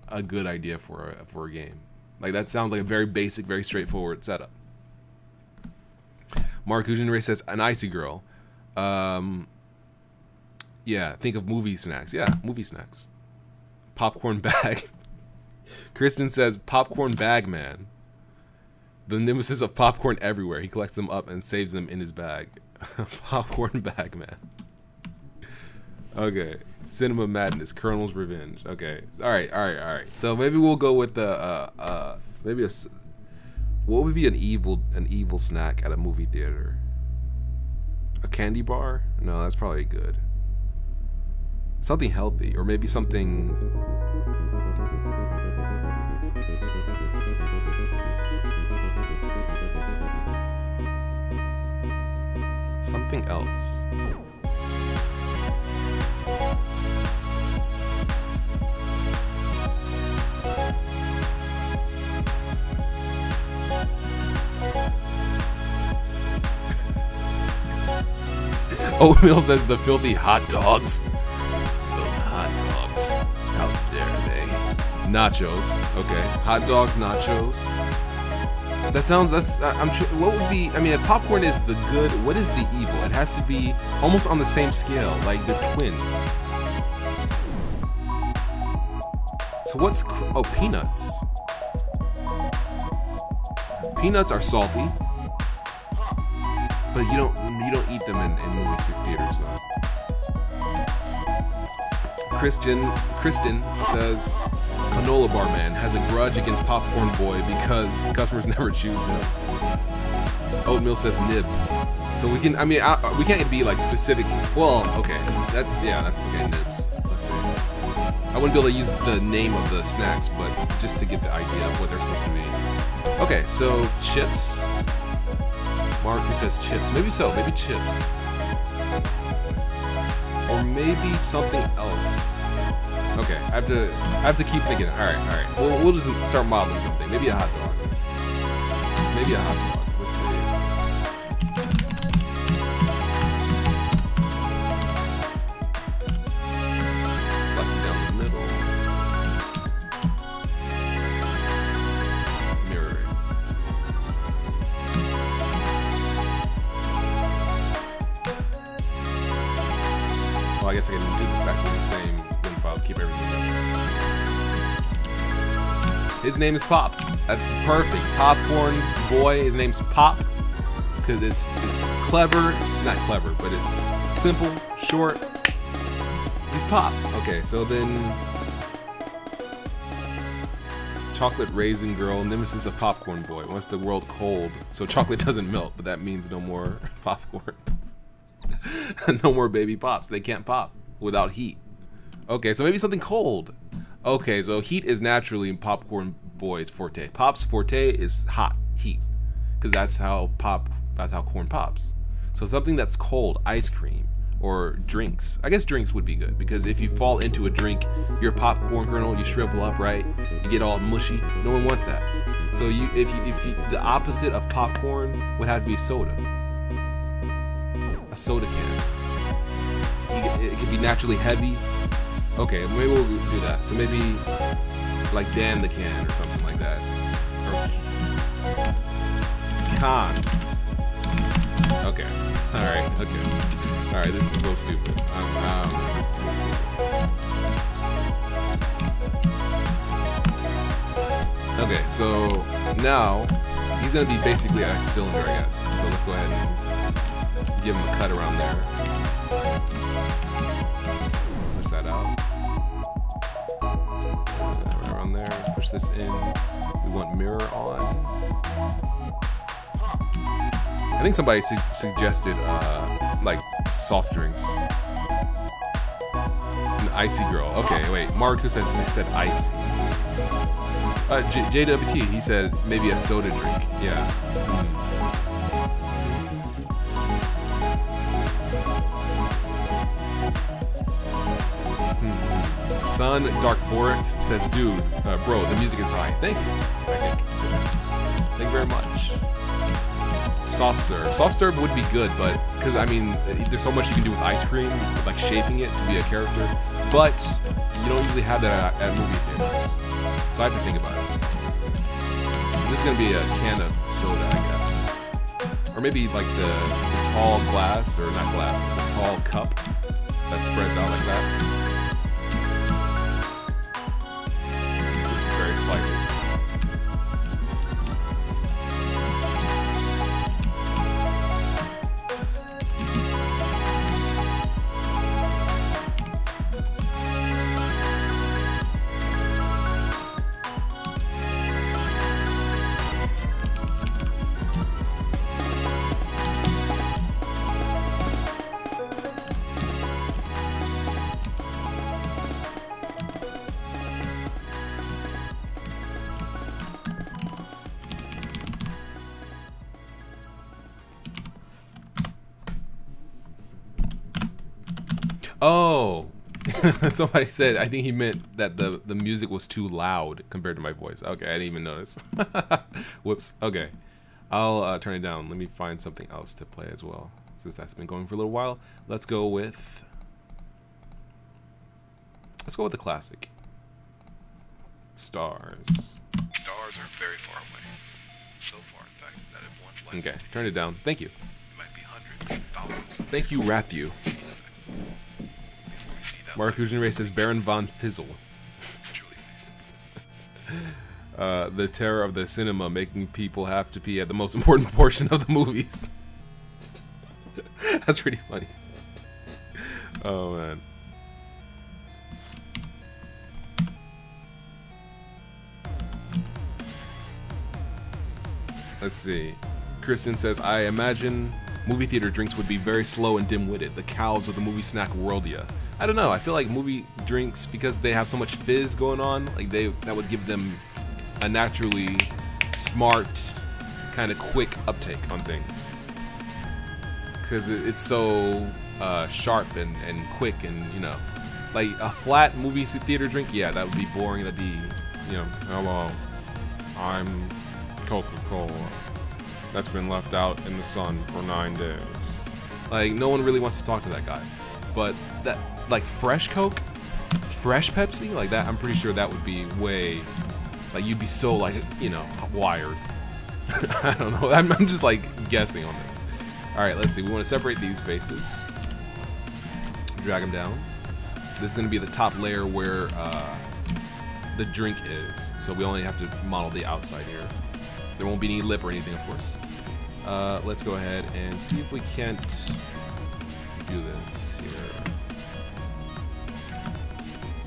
a good idea for a game. Like that sounds like a very basic, very straightforward setup. Mark Ujinray says, an icy girl. Yeah, think of movie snacks. Yeah, movie snacks. Popcorn bag. Kristen says, popcorn bag man. The nemesis of popcorn everywhere. He collects them up and saves them in his bag. Popcorn bag man. Okay. Cinema madness. Colonel's revenge. Okay. All right. So maybe we'll go with the, maybe a... What would be an evil snack at a movie theater? A candy bar? No, that's probably good. Something healthy, or maybe something... something else. Oatmeal says the filthy hot dogs. Those hot dogs. How dare they? Nachos. Okay. Hot dogs, nachos. That sounds, I'm sure, what would be, I mean, if popcorn is the good, what is the evil? It has to be almost on the same scale, like they're twins. So what's, oh, peanuts. Peanuts are salty. But you don't eat them in movie theaters though. Kristen says Canola Bar Man has a grudge against Popcorn Boy because customers never choose him. Oatmeal says Nibs. So we can, I mean, we can't be like specific. Well, okay, that's okay. Nibs. Let's see. I wouldn't be able to use the name of the snacks, but just to get the idea of what they're supposed to be. Okay, so chips. Mark says chips. Maybe so. Maybe chips. Or maybe something else. Okay, I have to keep thinking. All right. We'll just start modeling something. Maybe a hot dog. Maybe a hot dog. Let's see. Slice it down the middle. Mirror. Well, I guess I can do this actually the same if I'll keep everything together. His name is Pop. That's perfect. Popcorn Boy. His name's Pop because it's clever, not clever, but it's simple, short. He's Pop. Okay, so then Chocolate Raisin Girl, nemesis of Popcorn Boy. Wants the world cold, so chocolate doesn't melt, but that means no more popcorn. No more baby pops. They can't pop without heat. Okay, so maybe something cold. Okay, so heat is naturally Popcorn Boy's forte. Pop's forte is hot, heat, because that's how corn pops. So something that's cold, ice cream or drinks. I guess drinks would be good because if you fall into a drink, your popcorn kernel, you shrivel up, right? You get all mushy. No one wants that. So if you the opposite of popcorn would have to be soda. A soda can. It could be naturally heavy. Okay, maybe we'll do that. So maybe like Dan the Can or something like that. Or Con. Okay. Alright, okay. Alright, this is so stupid. This is so stupid. Okay, so now he's gonna be basically a cylinder, I guess. So let's go ahead and give him a cut around there. Push that out. Right around there. Push this in. We want mirror on. I think somebody suggested like soft drinks. An icy girl. Okay, wait. Marcus said icy. JWT, he said maybe a soda drink. Yeah. Sun Dark Borax says, dude, bro, the music is high. Thank you. Thank you very much. Soft serve. Soft serve would be good, but because I mean, there's so much you can do with ice cream, like shaping it to be a character. But you don't usually have that at movie theaters, so I have to think about it. This is gonna be a can of soda, I guess, or maybe like the tall glass, or not glass, but the tall cup that spreads out like that. Just very slightly. Oh, somebody said, I think he meant that the music was too loud compared to my voice. Okay, I didn't even notice. Whoops. Okay, I'll turn it down. Let me find something else to play as well, since that's been going for a little while. Let's go with the classic. Stars. Stars are very far away. So far, in fact, that if once left, Okay, turn it down. Thank you. it might be hundreds, thousands. Thank you, Rathu. Mark Ray says Baron von Fizzle. The terror of the cinema, making people have to pee at the most important portion of the movies. That's pretty funny. Oh man. Let's see. Kristen says, I imagine movie theater drinks would be very slow and dim-witted. The cows of the movie snack worldia. I don't know. I feel like movie drinks, because they have so much fizz going on, like that would give them a naturally smart, kind of quick uptake on things. Because it's so sharp and quick, and you know, like a flat movie theater drink. Yeah, that would be boring. That'd be, you know, hello, I'm Coca-Cola. That's been left out in the sun for 9 days. Like, no one really wants to talk to that guy. But that, like, fresh Coke, fresh Pepsi, like that, I'm pretty sure that would be way, like, you'd be so, like, you know, wired. I don't know. I'm just, like, guessing on this. Alright, let's see. We want to separate these faces. Drag them down. This is going to be the top layer where the drink is. So we only have to model the outside here. There won't be any lip or anything, of course. Let's go ahead and see if we can't do this here.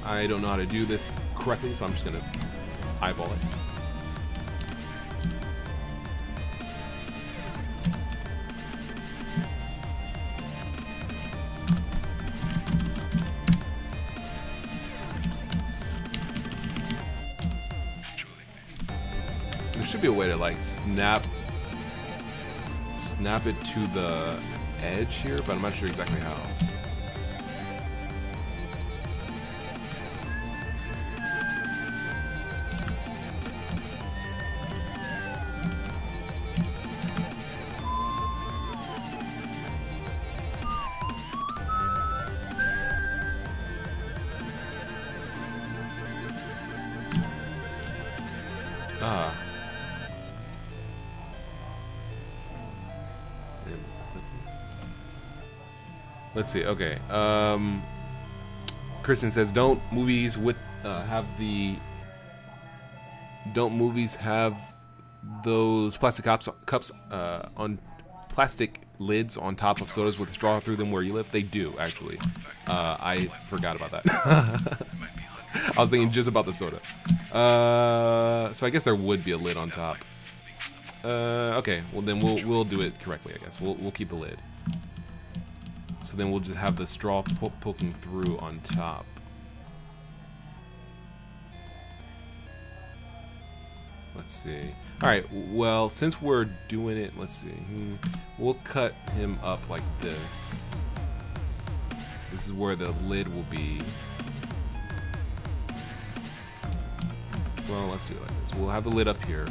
I don't know how to do this correctly, so I'm just gonna eyeball it. There should be a way to like snap it to the edge here, but I'm not sure exactly how. Ah. Let's see. Okay. Christian says, don't movies have those plastic cups on plastic lids on top of sodas with a straw through them where you live? They do, actually. I forgot about that. I was thinking just about the soda. So I guess there would be a lid on top. Okay, well then we'll do it correctly, I guess. We'll keep the lid. So then we'll just have the straw poking through on top. Let's see. Alright, well, since we're doing it, let's see. We'll cut him up like this. This is where the lid will be. Well, let's do it like this. We'll have the lid up here.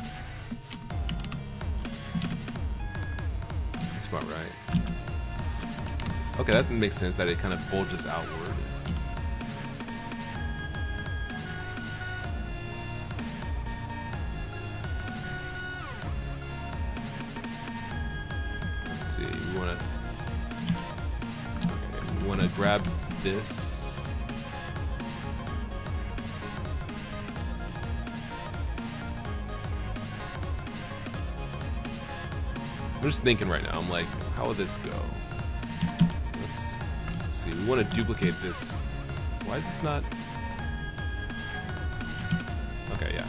That's about right. Okay, that makes sense that it kind of bulges outward. Let's see, we want to grab this. I'm just thinking right now, I'm like, how would this go? Let's see, we want to duplicate this. Why is this not? Okay, yeah.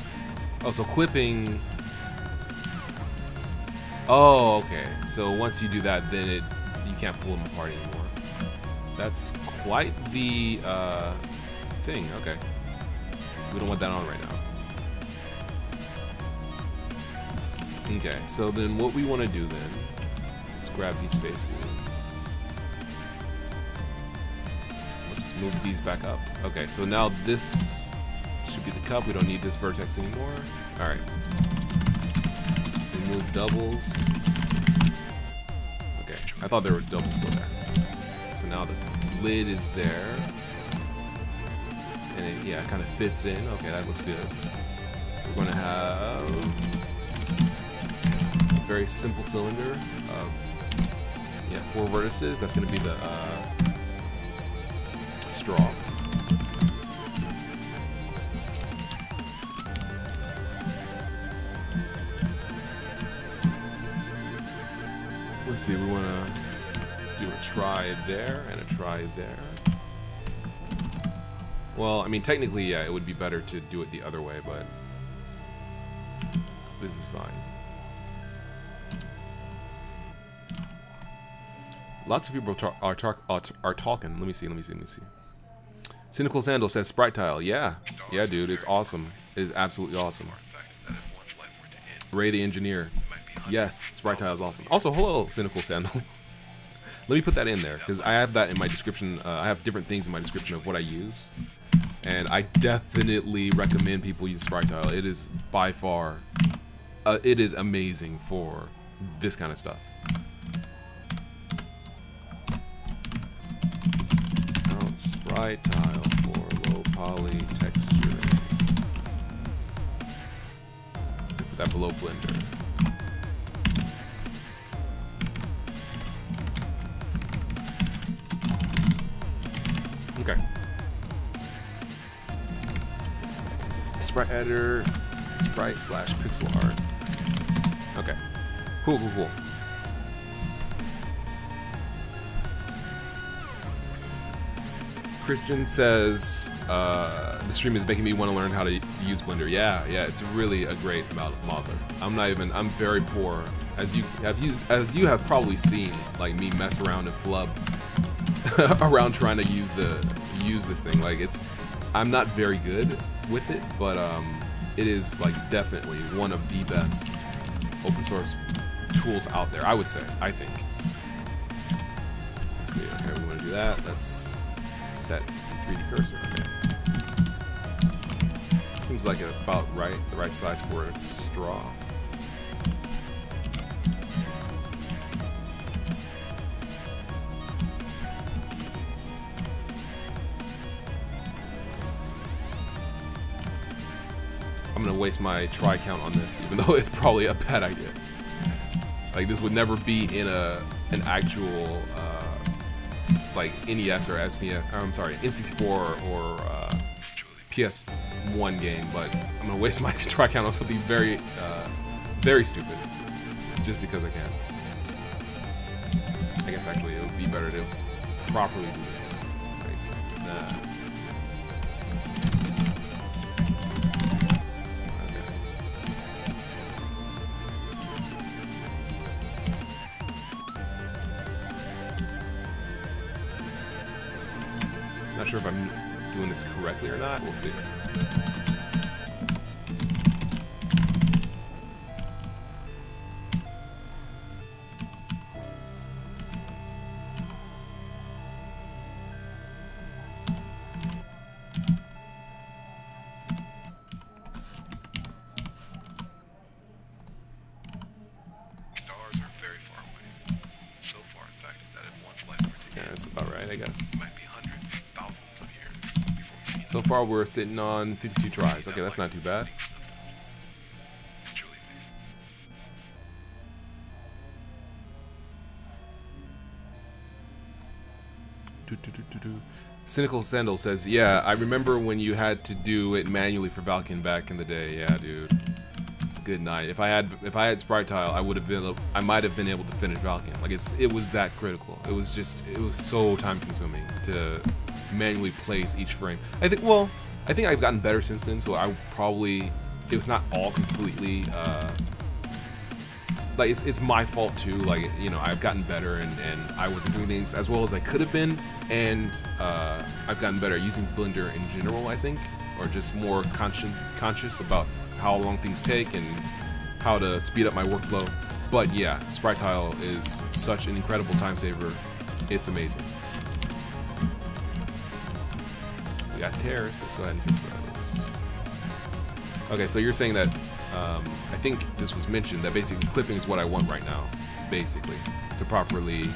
Oh, so clipping. Oh, okay. So once you do that, then you can't pull them apart anymore. That's quite the thing. Okay. We don't want that on right now. Okay, so then what we want to do then is grab these faces. Let's move these back up. Okay, so now this should be the cup. We don't need this vertex anymore. Alright. Remove doubles. Okay, I thought there was doubles still there. So now the lid is there. And it, yeah, kind of fits in. Okay, that looks good. We're going to have very simple cylinder of 4 vertices. That's going to be the straw. Let's see, we want to do a try there and a try there. Well, I mean, technically, yeah, it would be better to do it the other way, but this is fine. Lots of people are talking. Let me see. Cynical Sandal says Sprite Tile. Yeah, dude, it's awesome. It is absolutely awesome. Ray the Engineer. Yes, Sprite Tile is awesome. Also, hello, Cynical Sandal. Let me put that in there because I have that in my description. I have different things in my description of what I use, and I definitely recommend people use Sprite Tile. It is by far, it is amazing for this kind of stuff. Sprite Tile for low poly texture. Put that below Blender. Okay. Sprite editor, sprite / pixel art. Okay. Cool. Christian says the stream is making me want to learn how to use Blender. Yeah, it's really a great modeler. I'm very poor, as you have probably seen, like me mess around and flub around trying to use this thing. Like I'm not very good with it, but it is like definitely one of the best open source tools out there. I would say. I think. Let's see. Okay, we want to do that. Let's set 3D cursor. Okay. Seems like about right, the right size for a straw. I'm gonna waste my try count on this, even though it's probably a bad idea. Like, this would never be in an actual like NES or SNES, I'm sorry, N64 or PS1 game, but I'm gonna waste my try count on something very stupid, just because I can. I guess actually it would be better to properly do this. Like that. Not sure if I'm doing this correctly or not. We'll see. I guess. So far we're sitting on 52 tries. Okay, that's not too bad. Cynical Sandal says, yeah, I remember when you had to do it manually for Valken back in the day. Yeah, dude. Good night. If I had Sprite Tile, I might have been able to finish Valken. Like it was that critical. It was so time consuming to manually place each frame. I think I've gotten better since then, so it was not all completely like it's my fault too. Like, you know, I've gotten better and I wasn't doing things as well as I could have been, and I've gotten better at using Blender in general, I think, or just more conscious about how long things take and how to speed up my workflow. But yeah, Sprite Tile is such an incredible time saver. It's amazing. We got tears. Let's go ahead and fix those. Okay, so you're saying that I think this was mentioned that basically clipping is what I want right now, basically, to properly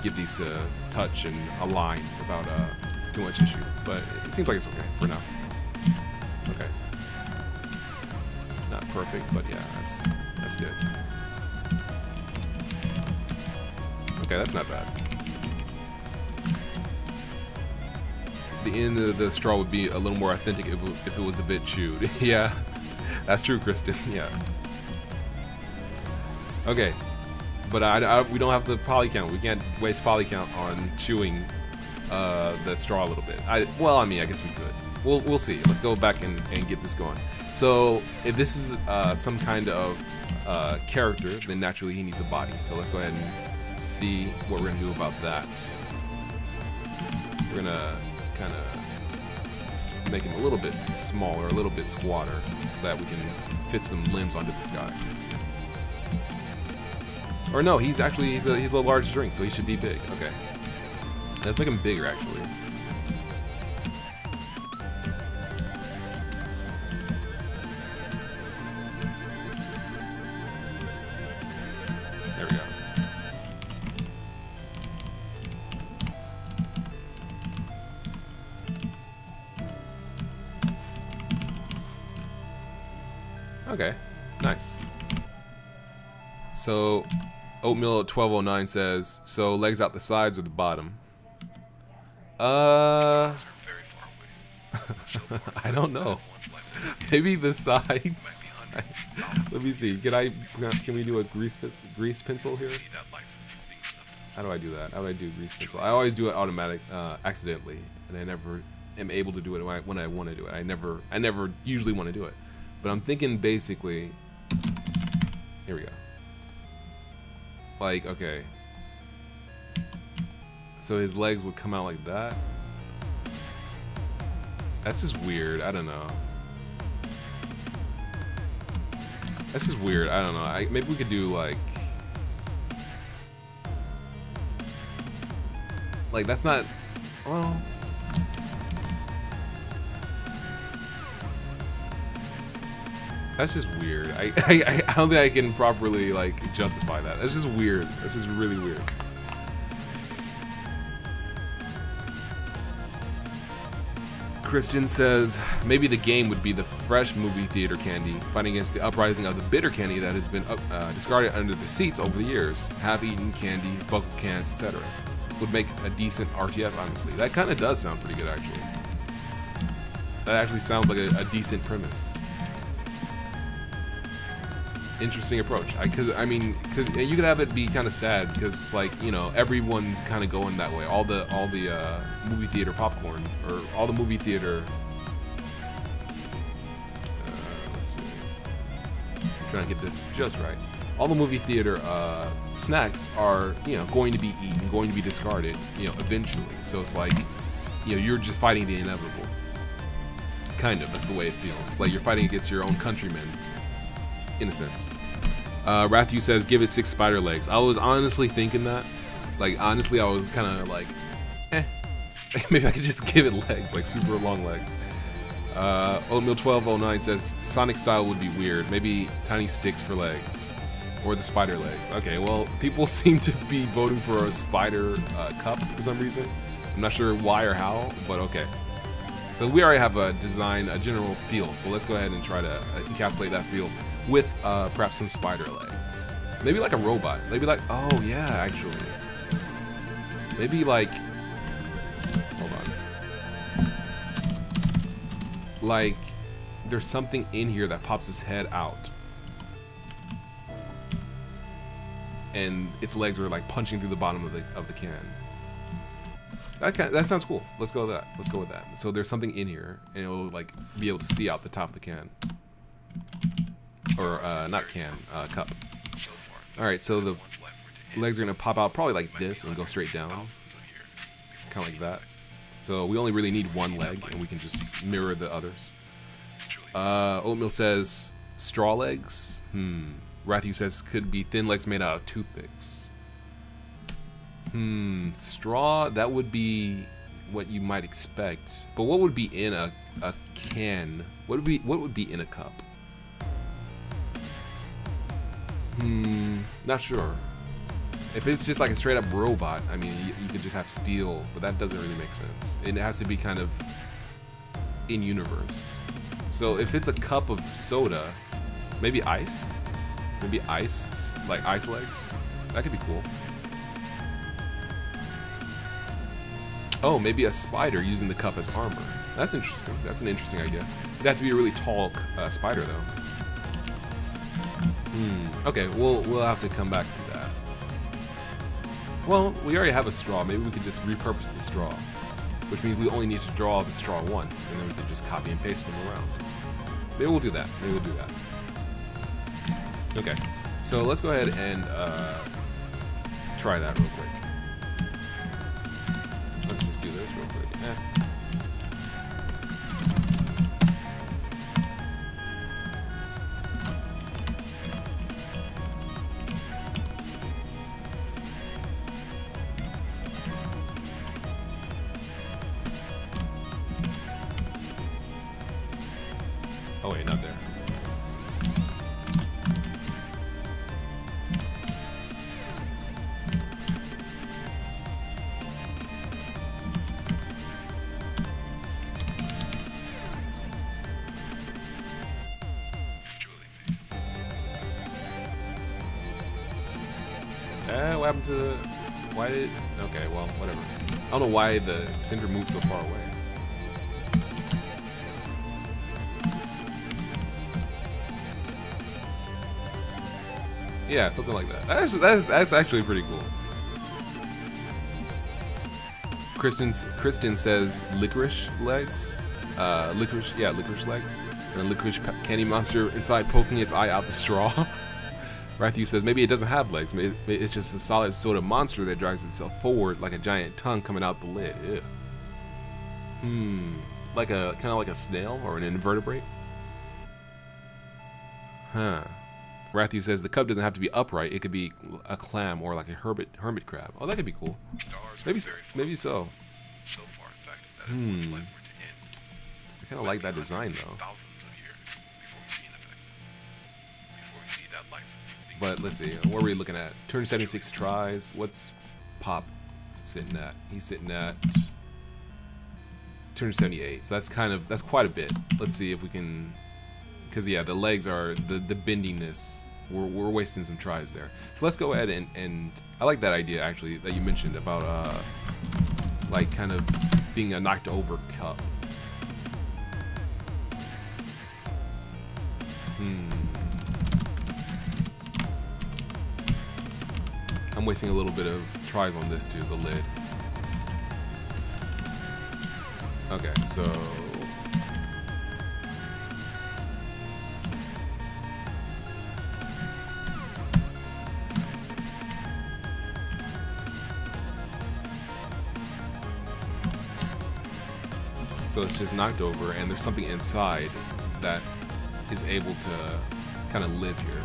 get these to touch and align without too much issue. But it seems like it's okay for now. Okay. Not perfect, but yeah, that's good. Okay, that's not bad. The end of the straw would be a little more authentic if it was a bit chewed. Yeah, that's true, Kristen. Yeah. Okay, but we don't have the poly count. We can't waste poly count on chewing the straw a little bit. Well, I mean, I guess we could. We'll see. Let's go back and get this going. So if this is some kind of character, then naturally he needs a body. So let's go ahead and see what we're gonna do about that. We're gonna kind of make him a little bit smaller, a little bit squatter, so that we can fit some limbs onto this guy. Or no, he's a large drink, so he should be big. Okay, let's make him bigger actually. There we go. Okay, nice. So, Oatmeal at 1209 says, so legs out the sides or the bottom? I don't know. Maybe the sides. Let me see. Can we do a grease pencil here? How do I do that? How do I do grease pencil? I always do it automatic, accidentally, and I never am able to do it when I want to do it. I never usually want to do it. But I'm thinking basically, here we go. Like, okay. So his legs would come out like that. That's just weird. I don't know. That's just weird. I don't know. Maybe we could do like that's not. Well. That's just weird. I don't think I can properly like justify that. That's just weird. That's just really weird. Christian says, maybe the game would be the fresh movie theater candy, fighting against the uprising of the bitter candy that has been discarded under the seats over the years. Half-eaten candy, buckled cans, etc. Would make a decent RTS, honestly. That kind of does sound pretty good, actually. That actually sounds like a decent premise. Interesting approach. Because you could have it be kind of sad because it's like, you know, everyone's kind of going that way. All the movie theater popcorn, or all the movie theater. Let's see. I'm trying to get this just right. All the movie theater snacks are, you know, going to be eaten, going to be discarded, you know, eventually. So it's like, you know, you're just fighting the inevitable. Kind of. That's the way it feels. Like you're fighting against your own countrymen. In a sense. Rathu says, give it 6 spider legs. I was honestly thinking that. Like, honestly, I was kind of like, maybe I could just give it legs, like super long legs. Oatmeal1209 says, Sonic style would be weird. Maybe tiny sticks for legs. Or the spider legs. Okay, well, people seem to be voting for a spider cup for some reason. I'm not sure why or how, but okay. So we already have a design, a general feel. So let's go ahead and try to encapsulate that feel with perhaps some spider legs. Maybe like a robot. Maybe like, oh yeah, actually. Maybe like, hold on. Like, there's something in here that pops its head out. And its legs are like punching through the bottom of the can. That sounds cool. Let's go with that. Let's go with that. So there's something in here, and it'll like be able to see out the top of the can. Or not can, cup. Alright, so the legs are gonna pop out probably like this and go straight down. Kinda like that. So we only really need one leg and we can just mirror the others. Oatmeal says straw legs. Rathu says could be thin legs made out of toothpicks. Straw, that would be what you might expect. But what would be in a can? What would be in a cup? Not sure. If it's just like a straight up robot, I mean, you could just have steel, but that doesn't really make sense. It has to be kind of in universe. So if it's a cup of soda, maybe ice? Maybe ice, like ice legs? That could be cool. Oh, maybe a spider using the cup as armor. That's interesting. That's an interesting idea. It'd have to be a really tall spider, though. Okay, we'll have to come back to that. Well, we already have a straw. Maybe we could just repurpose the straw, which means we only need to draw the straw once, and then we can just copy and paste them around. Maybe we'll do that. Maybe we'll do that. Okay, so let's go ahead and try that real quick. Let's just do this real quick. Oh wait, not there. What happened to the... Why did... Okay, well, whatever. I don't know why the cinder moved so far away. Yeah, something like that. That's actually pretty cool. Kristen says licorice legs. Licorice legs. And a licorice candy monster inside poking its eye out the straw. Rathu says maybe it doesn't have legs. Maybe it's just a solid soda monster that drives itself forward like a giant tongue coming out the lid. Ew. Like a kind of like a snail or an invertebrate. Huh. Rathu says the cup doesn't have to be upright. It could be a clam or like a hermit crab. Oh, that could be cool. Maybe so. I kind of like that design though. But let's see, what are we looking at? Turn 76 tries. What's Pop sitting at? He's sitting at 278. So that's quite a bit. Let's see if we can, because yeah, the legs are the bendiness. We're wasting some tries there. So let's go ahead and I like that idea actually that you mentioned about like kind of being a knocked over cup. I'm wasting a little bit of tries on this too, the lid. Okay, so it's just knocked over, and there's something inside that is able to kind of live here.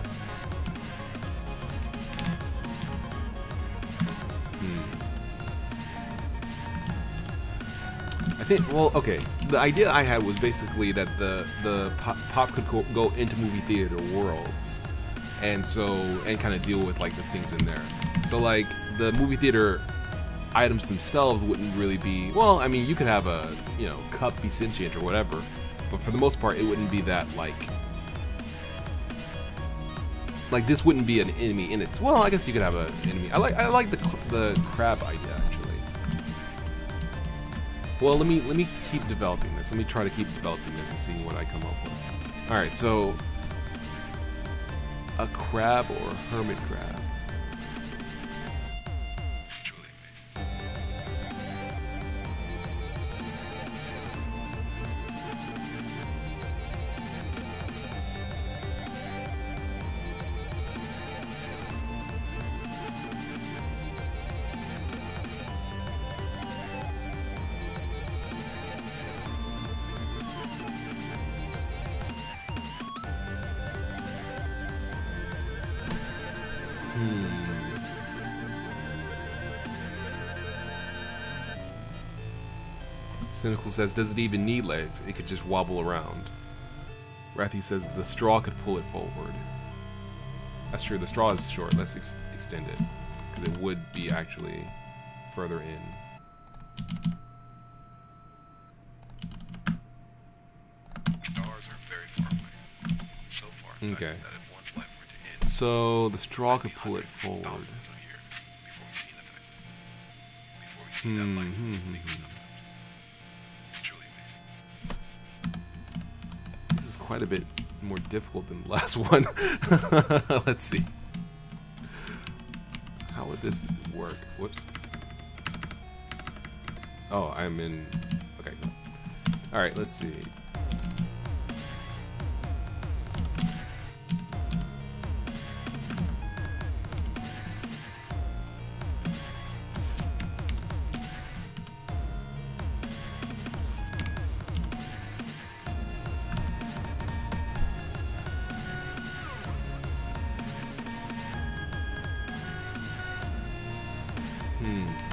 I think, well, okay, the idea I had was basically that the pop could go into movie theater worlds, and kind of deal with like the things in there. So like the movie theater items themselves wouldn't really be, well, I mean, you could have a, you know, cup be sentient or whatever, but for the most part it wouldn't be that like this wouldn't be an enemy in it. Well, I guess you could have an enemy. I like the crab idea actually. Well, let me keep developing this. Let me try to keep developing this and seeing what I come up with. All right, so a crab or a hermit crab. Cynical says, does it even need legs? It could just wobble around. Rathy says, the straw could pull it forward. That's true, the straw is short. Let's extend it, because it would be actually further in. Stars are very far away. So far, in okay. fact, that if one's life were to end, so the straw could pull it forward. thousands of years before we see an effect. Before we see that life fully consumed. It's truly amazing. This is quite a bit more difficult than the last one. Let's see. How would this work? Whoops. Oh, I'm in... Okay. Alright, let's see.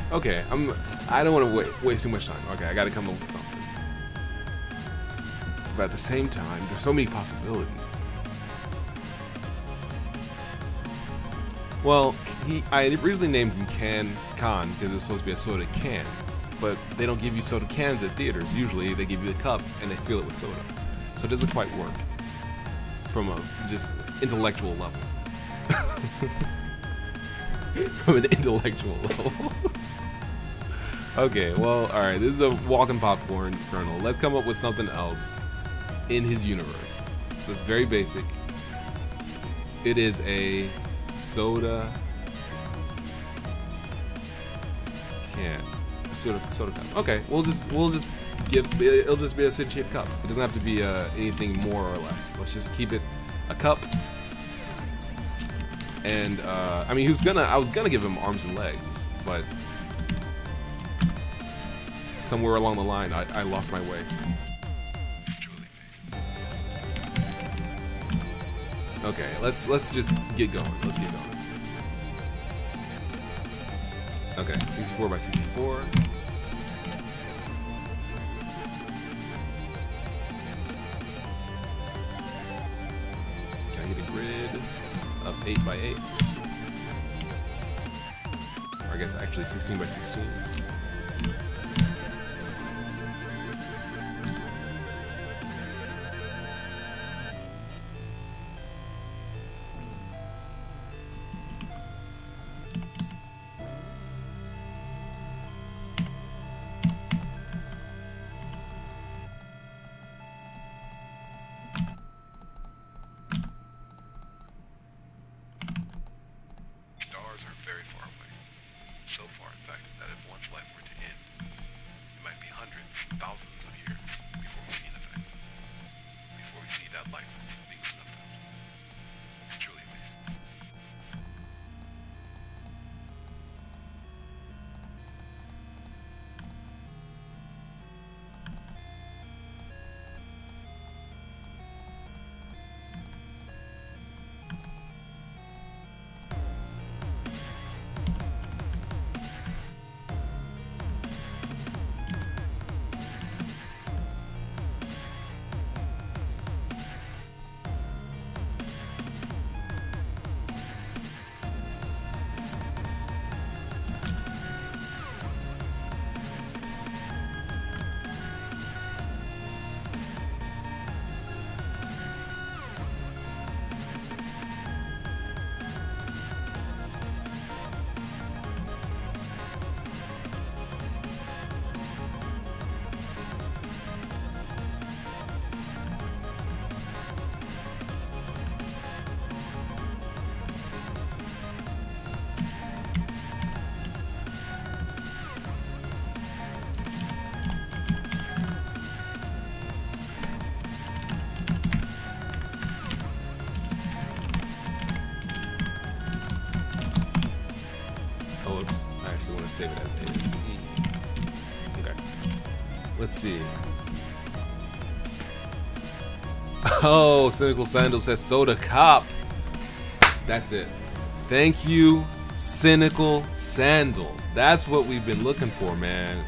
Okay, I don't want to waste too much time. Okay, I gotta come up with something. But at the same time, there's so many possibilities. Well, I originally named him Can because it was supposed to be a soda can. But they don't give you soda cans at theaters. Usually they give you the cup and they fill it with soda. So it doesn't quite work from a just intellectual level. From an intellectual level. Okay, well, alright, this is a walking popcorn kernel. Let's come up with something else in his universe. So it's very basic. It is a soda can. Soda cup. Okay, we'll just give it'll just be a sentient cup. It doesn't have to be anything more or less. Let's just keep it a cup. And I mean, I was gonna give him arms and legs, but somewhere along the line, I lost my way. Okay, let's just get going. Let's get going. Okay, 64 by 64. Can I get a grid of 8 by 8? Or I guess actually 16 by 16. thousands of years before we see an effect. Before we see that life being snuffed out. It's truly amazing. Save it as is. Okay. Let's see. Oh, Cynical Sandal says Soda Cop. That's it. Thank you, Cynical Sandal. That's what we've been looking for, man.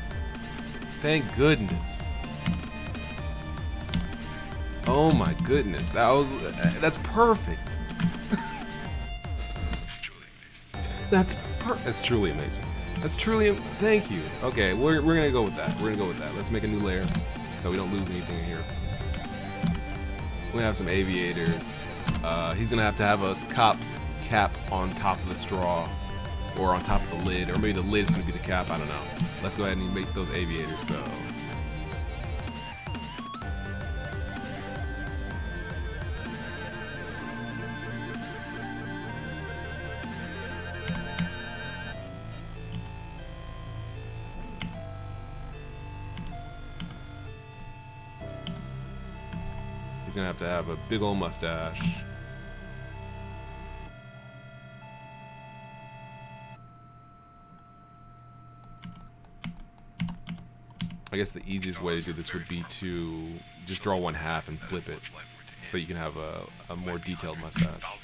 Thank goodness. Oh my goodness. That's perfect. That's truly amazing. That's truly, thank you. Okay, we're gonna go with that. We're gonna go with that. Let's make a new layer so we don't lose anything in here. We're gonna have some aviators. He's gonna have a cop cap on top of the straw, or on top of the lid, or maybe the lid's gonna be the cap. I don't know. Let's go ahead and make those aviators though. He's gonna have a big old mustache. I guess the easiest way to do this would be to just draw one half and flip it, so you can have a more detailed mustache.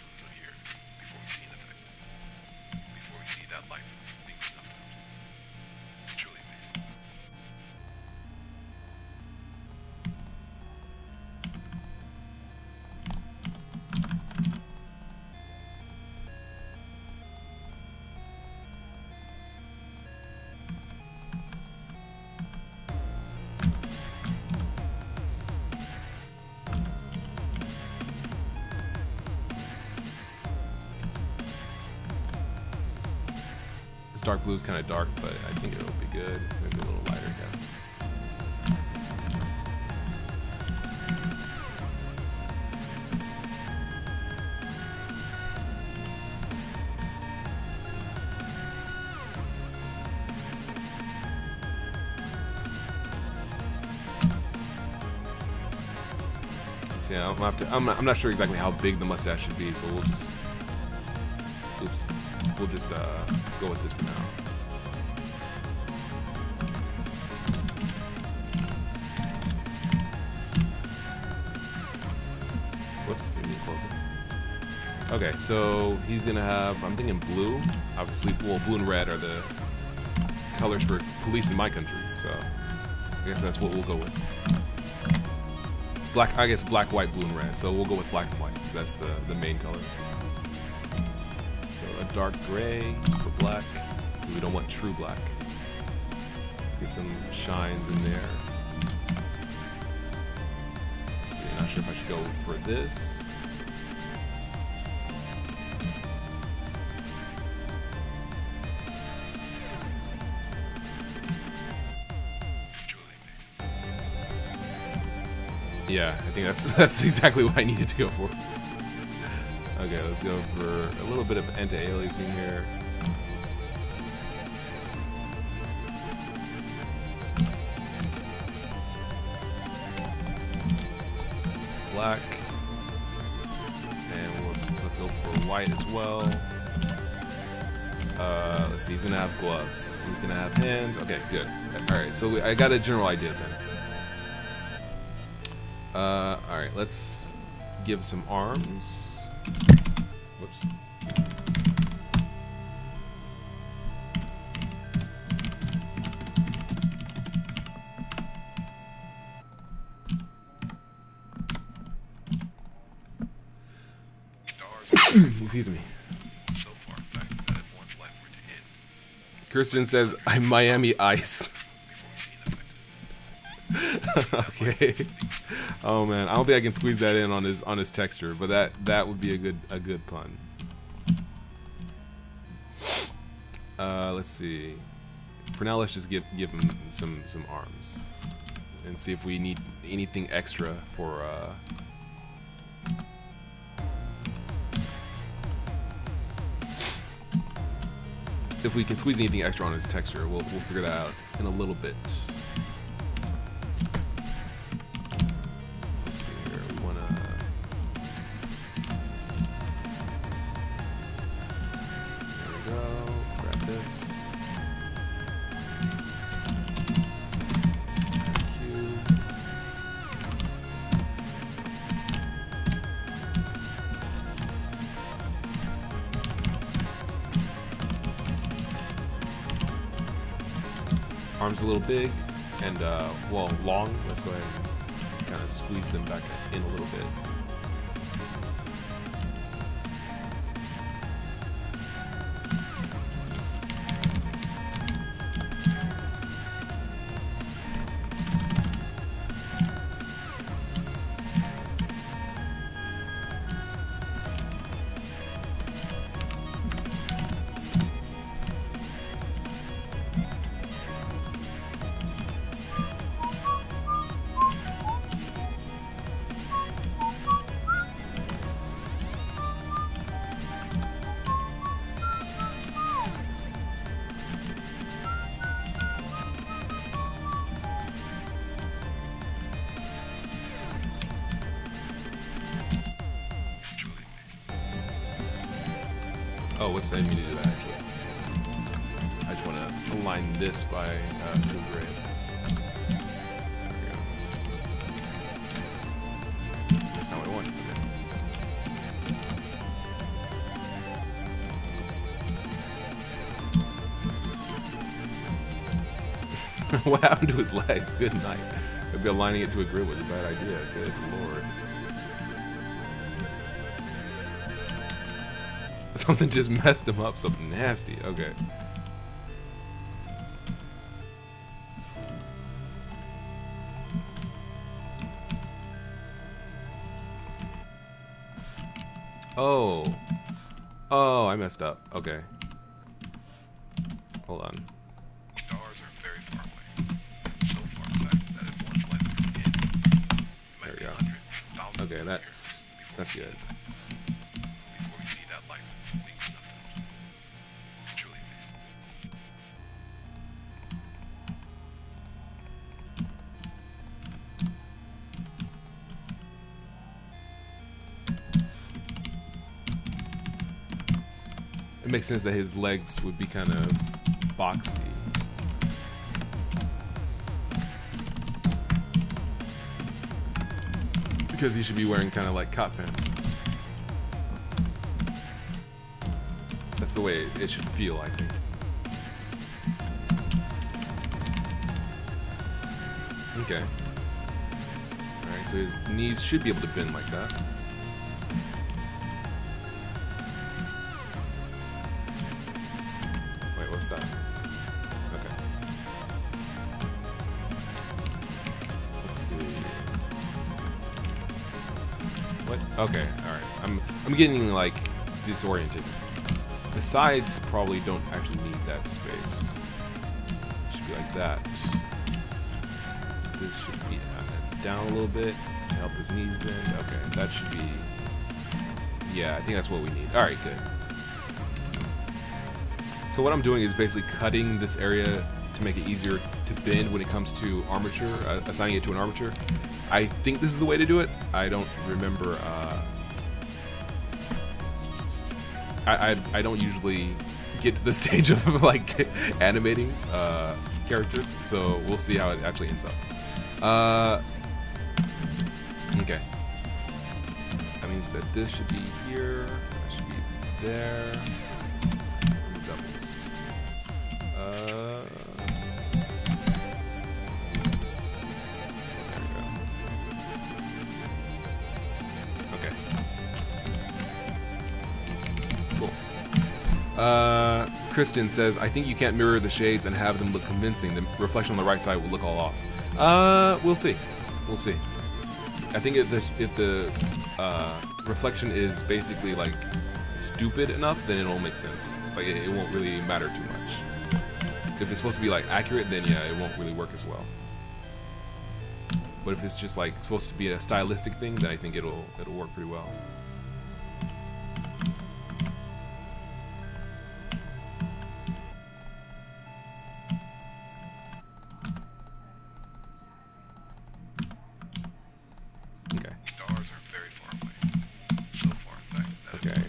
Dark blue is kind of dark, but I think it'll be good. Maybe a little lighter, yeah. So yeah, I'm not sure exactly how big the mustache should be, so we'll just. Oops. We'll just go with this for now. Whoops, let me close it. Okay, so he's gonna have, I'm thinking blue. Obviously, well, blue and red are the colors for police in my country, so I guess that's what we'll go with. Black, I guess black, white, blue, and red. So we'll go with black and white. That's the main colors. Dark gray for black. We don't want true black. Let's get some shines in there. Let's see, not sure if I should go for this. Yeah, I think that's exactly what I needed to go for. Okay, let's go for a little bit of anti-aliasing here. black. And let's go for white as well. Let's see, he's gonna have gloves. He's gonna have hands. Okay, good. Alright, so I got a general idea then. Alright, let's give some arms. Whoops. Excuse me. So far back that if one's life were to end, Kirsten says, I'm Miami Ice. Okay. Oh man, I don't think I can squeeze that in on his texture, but that would be a good pun. Let's see. For now, let's just give him some arms, and see if we need anything extra for if we can squeeze anything extra on his texture. We'll figure that out in a little bit. Let's see here. We wanna. There we go. Grab this. Cube. Arms a little big and well, long. Let's go ahead and kind of squeeze them back in a little bit. Oh, what's that? I mean to do that actually. I just want to align this by blue gray. There we go. That's not what I wanted. What happened to his legs? Good night. Maybe aligning it to a grid was a bad idea. Good lord. Something just messed him up. Something nasty. Okay. Oh. Oh, I messed up. Okay. Hold on. stars are very far away. So far back that if one's life were to end, it There might we be go. hundreds, thousands Okay, of that's years good. before we see that life being snuffed out. Truly amazing. It makes sense that his legs would be kind of boxy. Because he should be wearing kind of like cop pants. That's the way it should feel, I think. Okay. Alright, so his knees should be able to bend like that. Wait, what's that? Okay. Let's see. What? Okay, alright. I'm getting like disoriented. The sides probably don't actually need that space. It should be like that. This should be down a little bit to help his knees bend. Okay, that should be. Yeah, I think that's what we need. Alright, good. So what I'm doing is basically cutting this area to make it easier to bend when it comes to armature, assigning it to an armature. I think this is the way to do it. I don't remember. I don't usually get to the stage of like animating characters, so we'll see how it actually ends up. Okay. That means that this should be here. That should be there. Doubles. There we go. Okay. Cool. Kristen says, I think you can't mirror the shades and have them look convincing. The reflection on the right side will look all off. We'll see. We'll see. I think if the reflection is basically like stupid enough, then it'll make sense. Like it won't really matter too much. If it's supposed to be like accurate, then yeah, it won't really work as well. But if it's just like supposed to be a stylistic thing, then I think it'll work pretty well.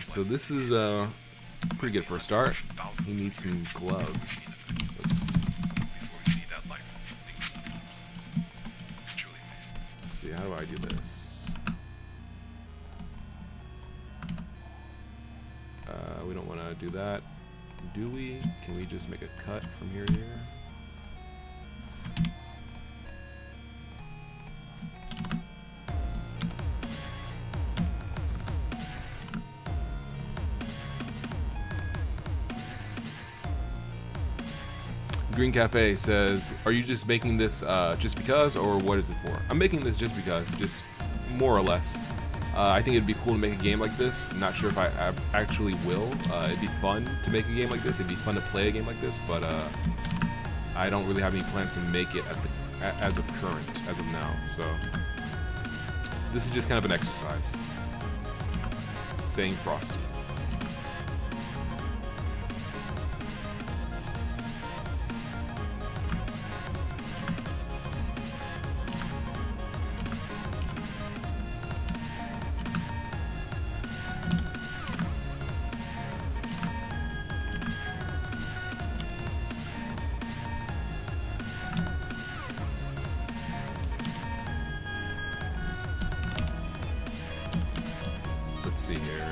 So this is pretty good for a start. He needs some gloves. Oops. Let's see, how do I do this? We don't want to do that, do we? Can we just make a cut from here to here? Green Cafe says, are you just making this just because, or what is it for? I'm making this just because, just more or less. I think it'd be cool to make a game like this. Not sure if I actually will. It'd be fun to make a game like this. It'd be fun to play a game like this, but I don't really have any plans to make it as of current, as of now. So this is just kind of an exercise. Saying Frosty. Let's see here.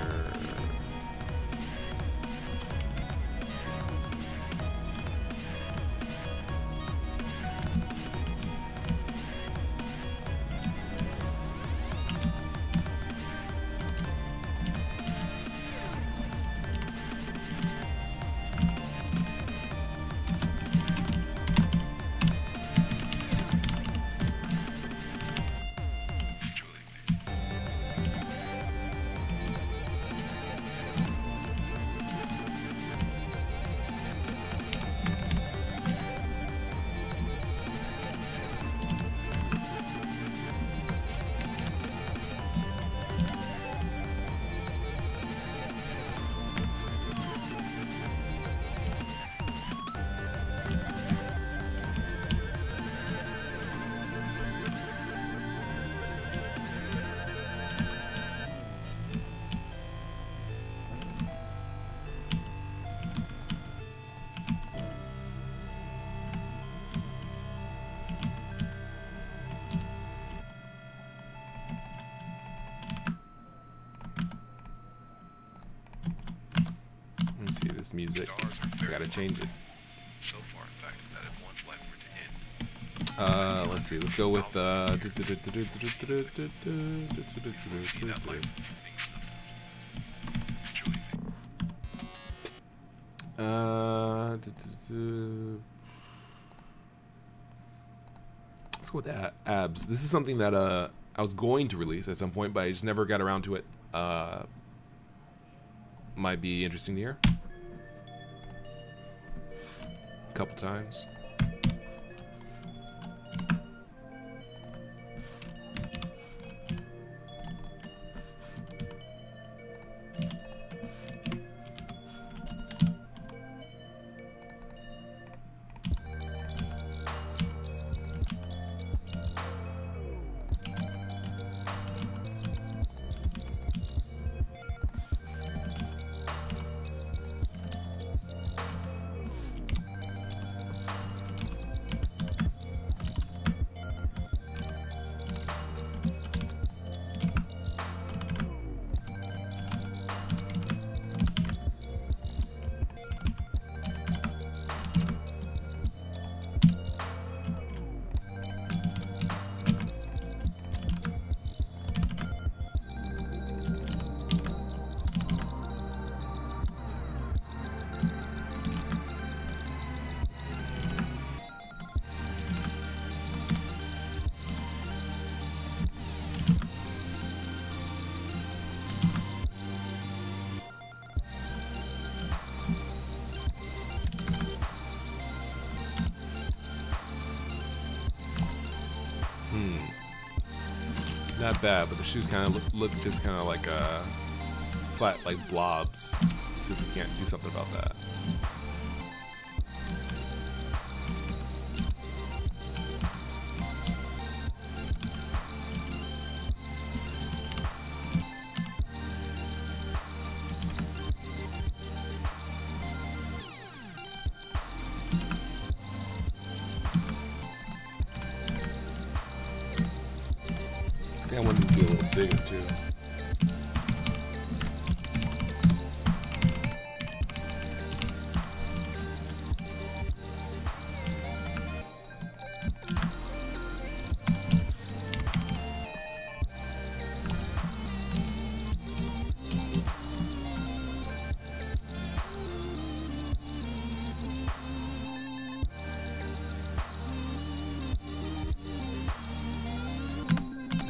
Music. I gotta change it. Let's see. Let's go with let's go with abs. This is something that I was going to release at some point, but I just never got around to it. Might be interesting to hear. Couple times. Not bad, but the shoes kind of look just kind of like flat, like blobs. Let's see if we can't do something about that. I want them to be a little bigger too.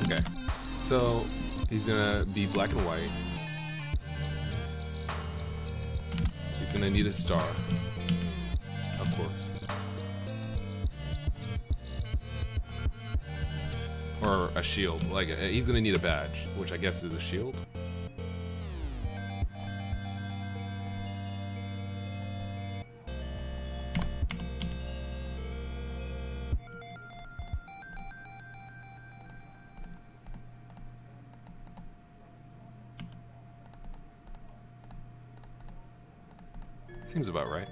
Okay, so he's gonna be black and white. He's gonna need a star, of course, or a shield. Like he's gonna need a badge, which I guess is a shield. Seems about right.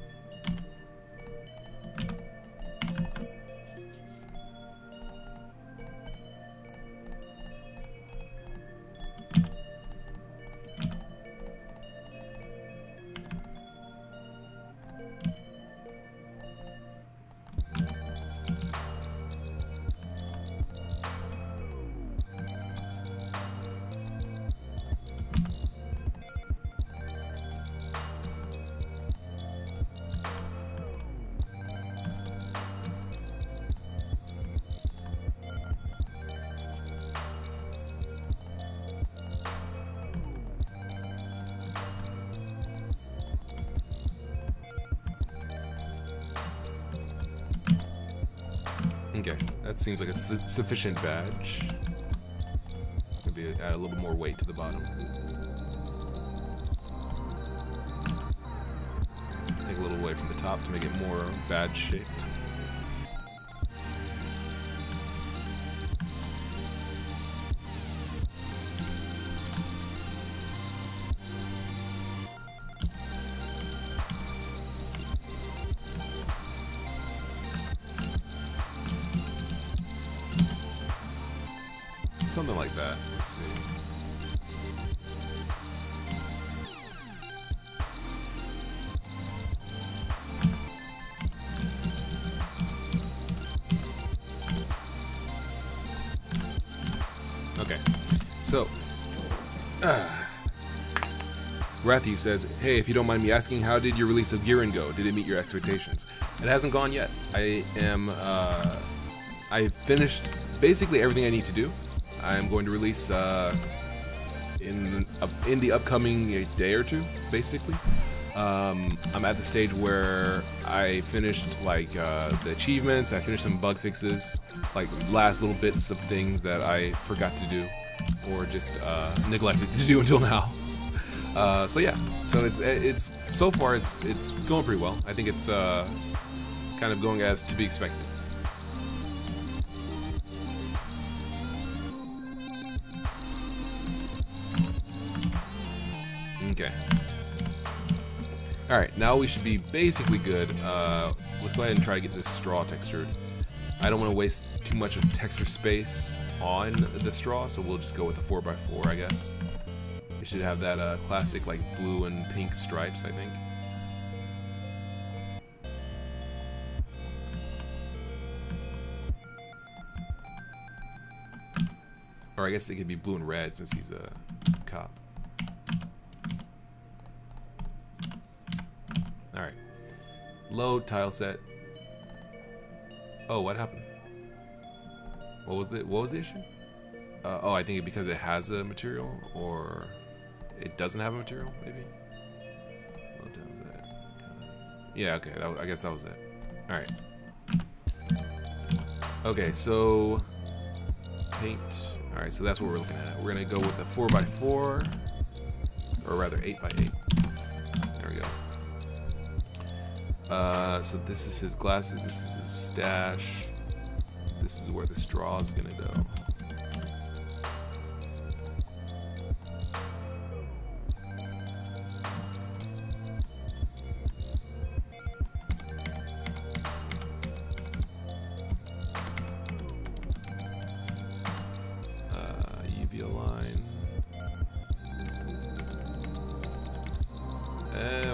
Okay, that seems like a sufficient badge. Maybe add a little more weight to the bottom. Take a little away from the top to make it more badge shaped. Something like that. Let's see. Okay. So, Rathu says, "Hey, if you don't mind me asking, how did your release of Girin go? Did it meet your expectations?" It hasn't gone yet. I finished basically everything I need to do. I'm going to release in the upcoming day or two, basically. I'm at the stage where I finished like the achievements. I finished some bug fixes, like last little bits of things that I forgot to do or just neglected to do until now. So yeah, so it's so far it's going pretty well. I think it's kind of going as to be expected. Okay. Alright, now we should be basically good. Let's go ahead and try to get this straw textured. I don't want to waste too much of texture space on the straw, so we'll just go with the 4x4, I guess. It should have that classic like blue and pink stripes, I think. Or I guess it could be blue and red since he's a cop. Alright. Load tile set. Oh, what happened? What was the issue? Oh, I think it because it has a material, or it doesn't have a material, maybe? Load tile set. Yeah, okay, I guess that was it. Alright. Okay, so paint Alright, so that's what we're looking at. We're gonna go with a 4x4, or rather 8x8. There we go. So this is his glasses, this is his stash. This is where the straw is gonna go.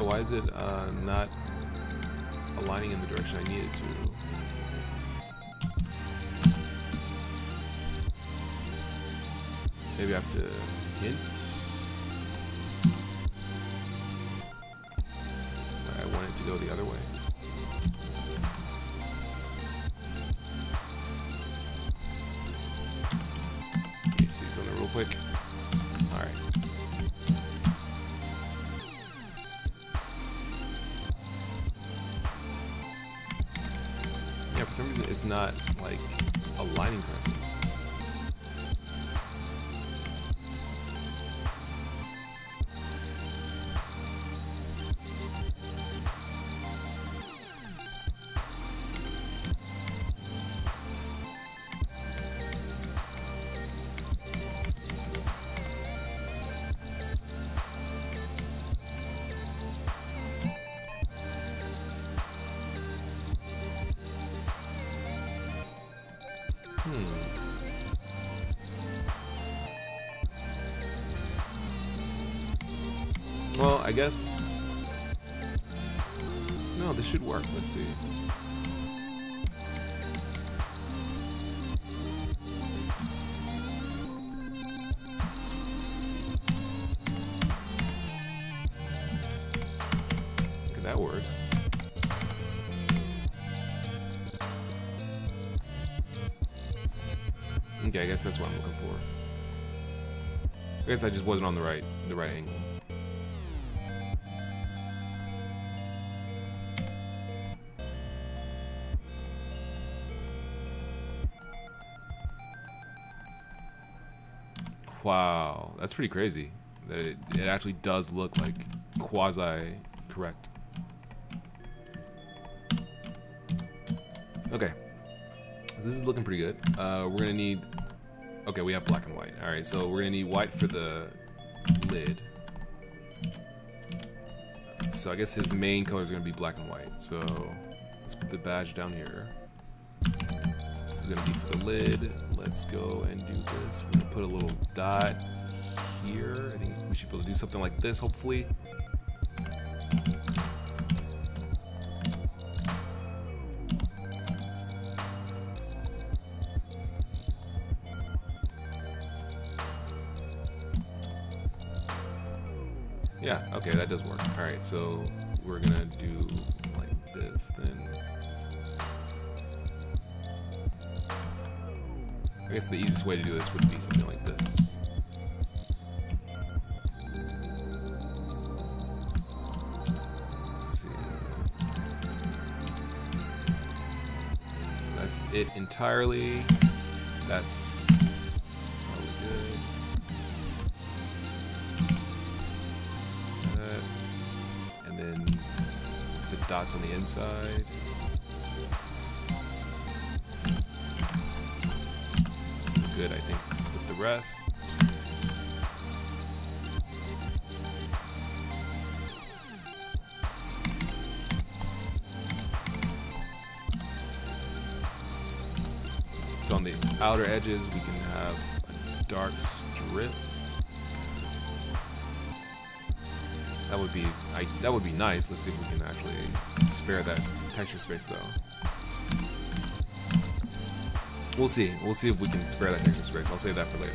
Why is it not aligning in the direction I need it to? Maybe I have to hint? I want it to go the other way. Let me see something real quick. Alright. Yeah, for some reason it's not like aligning correctly. Well, I guess... No, this should work. Let's see. Okay, that works. Okay, I guess that's what I'm looking for. I guess I just wasn't on the right angle. Wow, that's pretty crazy. That it actually does look like quasi-correct. Okay, so this is looking pretty good. We're gonna need... Okay, we have black and white. Alright, so we're gonna need white for the lid. So I guess his main color is gonna be black and white. So let's put the badge down here. This is gonna be for the lid. Let's go and do this. We're gonna put a little dot here. I think we should be able to do something like this, hopefully. Yeah, okay, that does work. Alright, so we're gonna do like this then. I guess the easiest way to do this would be something like this. Let's see. So that's it entirely. That's probably good. And then the dots on the inside. Good, I think, with the rest. So on the outer edges, we can have a dark strip. That would be nice. Let's see if we can actually spare that texture space, though. We'll see. We'll see if we can spare that texture space. I'll save that for later.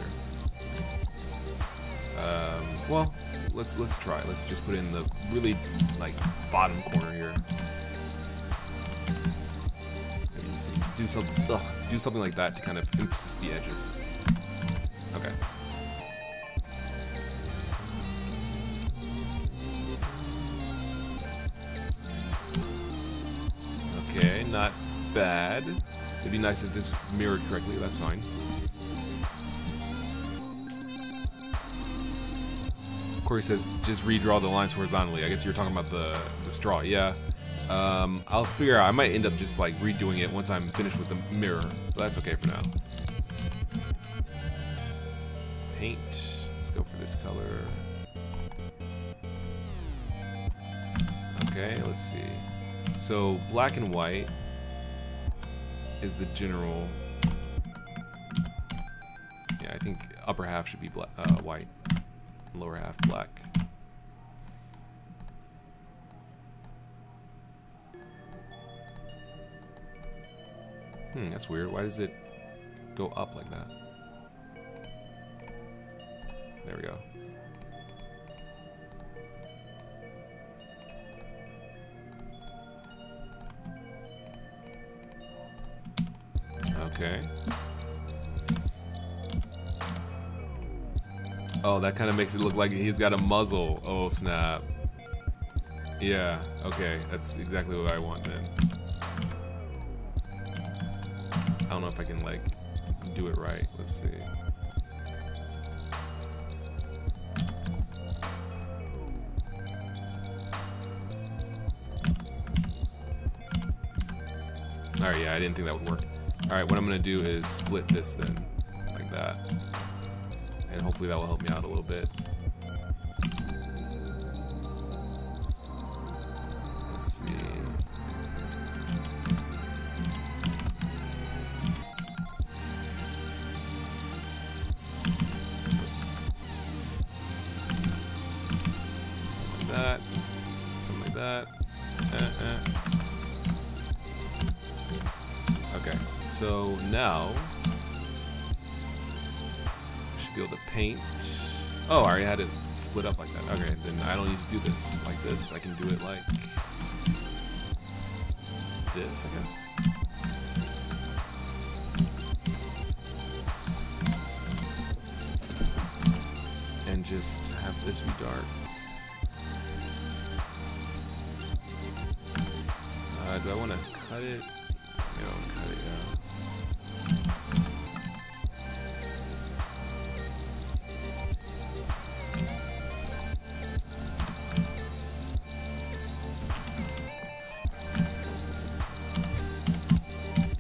Well, let's try. Let's just put it in the really like bottom corner here. Maybe just do something like that to kind of emphasize the edges. Okay. Okay, not bad. It'd be nice if this mirrored correctly, that's fine. Corey says, just redraw the lines horizontally. I guess you're talking about the straw. Yeah. I'll figure out. I might end up just like redoing it once I'm finished with the mirror. But that's okay for now. Paint. Let's go for this color. Okay, let's see. So black and white is the general. Yeah, I think upper half should be black, white, lower half black. That's weird. Why does it go up like that? There we go. Okay. Oh, that kind of makes it look like he's got a muzzle. Oh, snap. Yeah, okay. That's exactly what I want then. I don't know if I can, like, do it right. Let's see. Alright, yeah, I didn't think that would work. Alright, what I'm going to do is split this then, like that. And hopefully that will help me out a little bit. Let's see. Oops. Like that. Something like that. Okay, so now I should be able to paint. Oh, I already had it split up like that. Okay, then I don't need to do this like this. I can do it like this, I guess. And just have this be dark. Do I want to cut it? No, cut it out.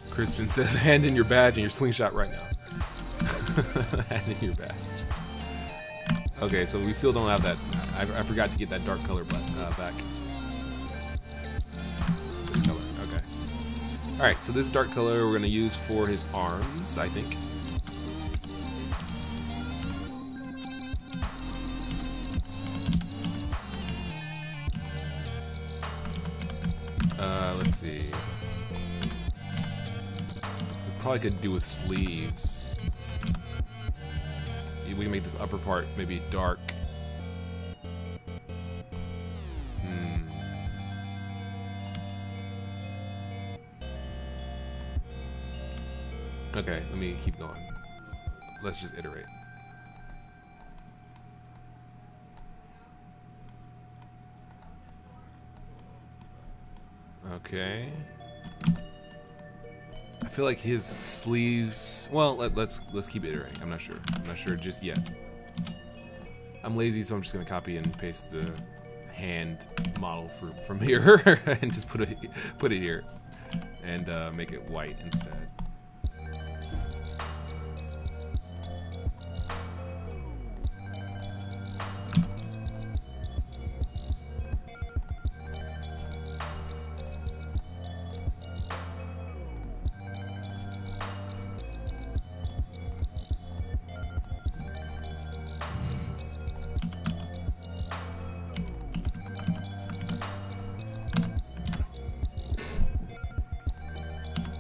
Christian says, hand in your badge and your slingshot right now. Hand in your badge. Okay, so we still don't have that. I forgot to get that dark color back. This color, okay. Alright, so this dark color we're going to use for his arms, I think. Let's see. We probably could do with sleeves. We can make this upper part maybe dark. Okay, let me keep going. Let's just iterate. Okay. I feel like his sleeves. Well, let's keep iterating. I'm not sure. I'm not sure just yet. I'm lazy, so I'm just gonna copy and paste the hand model from here and just put it here and make it white instead.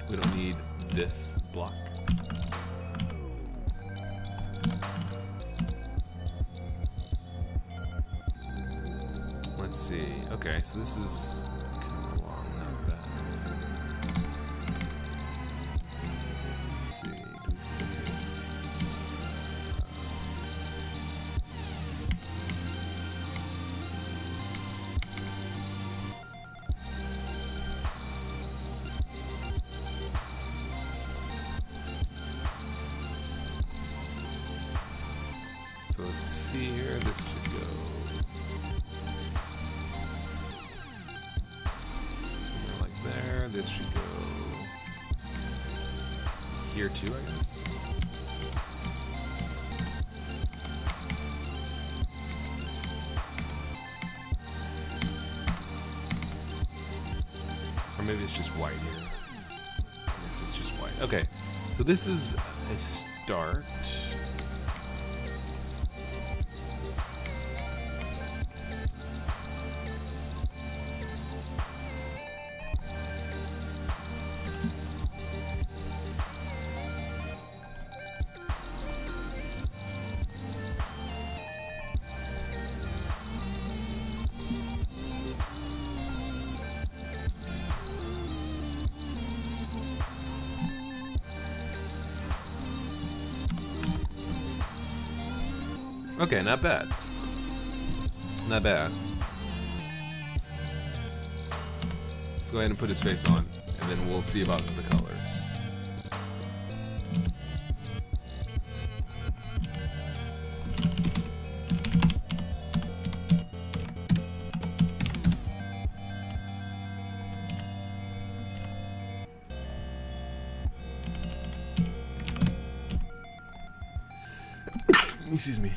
We don't need this block. Let's see. Okay, so this is coming along, not bad. Let's see. So let's see here, this should go this should go here too, I guess. Or maybe it's just white here. I guess it's just white. Okay, so this is a start. Okay, not bad. Not bad. Let's go ahead and put his face on, and then we'll see about the colors. Excuse me.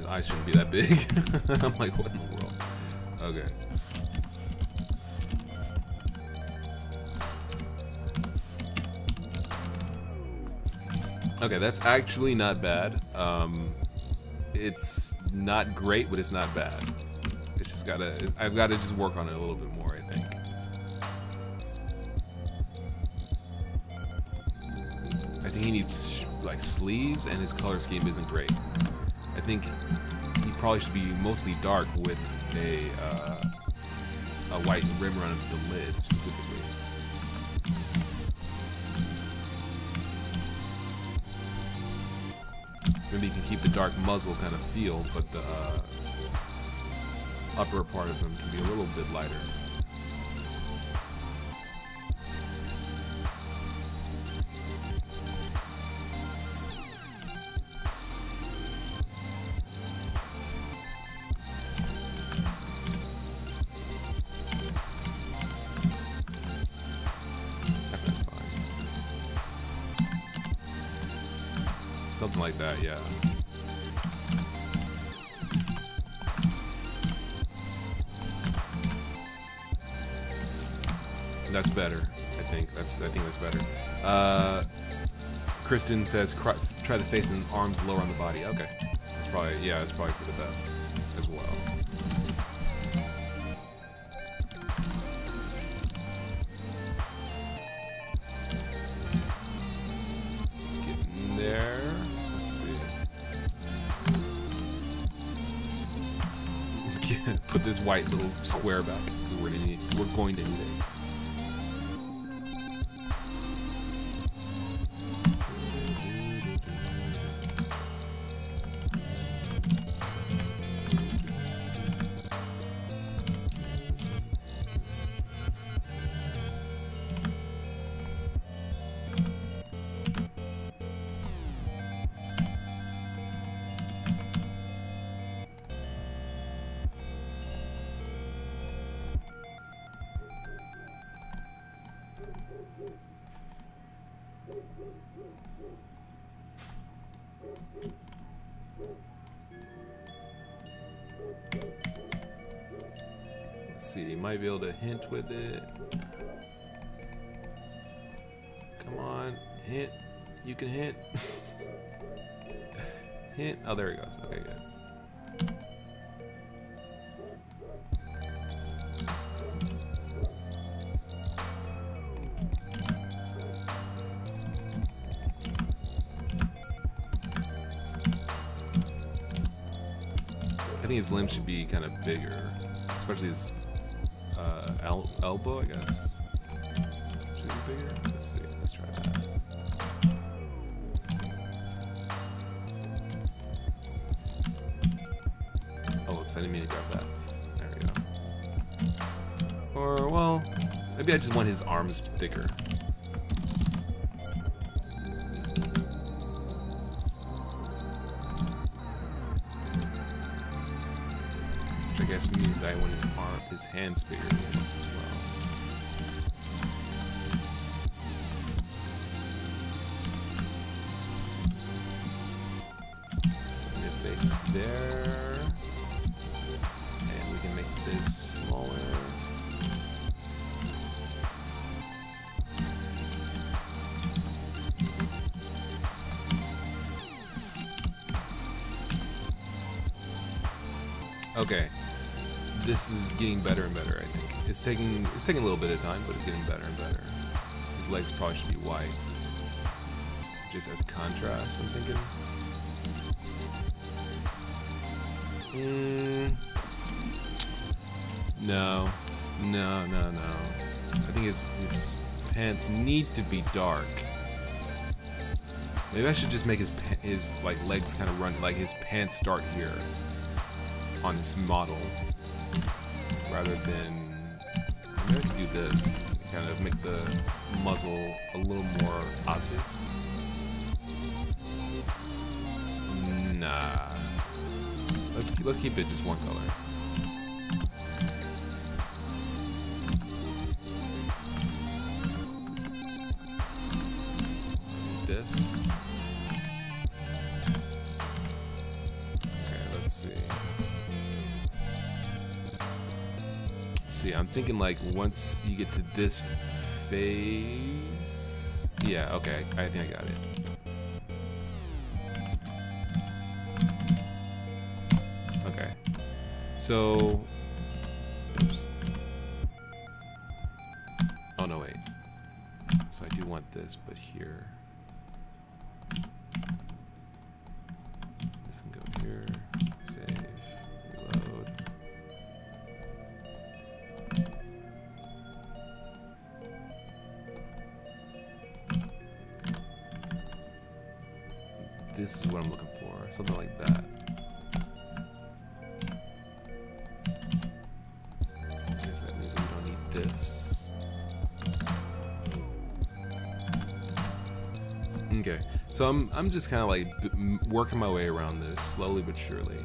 Eyes shouldn't be that big. I'm like, what in the world? Okay. Okay, that's actually not bad. It's not great, but it's not bad. It's just I've gotta just work on it a little bit more, I think. I think he needs like sleeves, and his color scheme isn't great. I think he probably should be mostly dark with a white rim around the lid specifically. Maybe you can keep the dark muzzle kind of feel, but the upper part of him can be a little bit lighter. Something like that, yeah. That's better, I think. I think that's better. Kristen says try the face and arms lower on the body. Okay. That's probably for the best as well. Getting there. Put this white little square back. We're going to need it. See, might be able to hint with it. Come on, hint. You can hint. Hint. Oh, there he goes. Okay, good. think his limbs should be kind of bigger, especially his elbow, I guess. Should be bigger. Let's see. Let's try that. Oh, whoops! I didn't mean to grab that. There we go. Or well, maybe I just want his arms thicker. I guess means that I want his hands bigger as well. Put a face there, and we can make this smaller. Okay. This is getting better and better, I think. It's taking a little bit of time, but it's getting better and better. His legs probably should be white. Just as contrast, I'm thinking. No. I think his pants need to be dark. Maybe I should just make his like legs kind of run, like his pants start here on this model. Rather than, maybe I could do this, kind of make the muzzle a little more obvious. Nah. Let's keep it just one color. This. Okay, let's see. See, I'm thinking like once you get to this phase. Yeah, okay, I think I got it. Okay, so, oops. Oh no, wait. So I do want this, but here. This can go here. Save. Reload. This is what I'm looking for, something like that. I guess that means we don't need this. Okay, so I'm just kind of like working my way around this slowly but surely.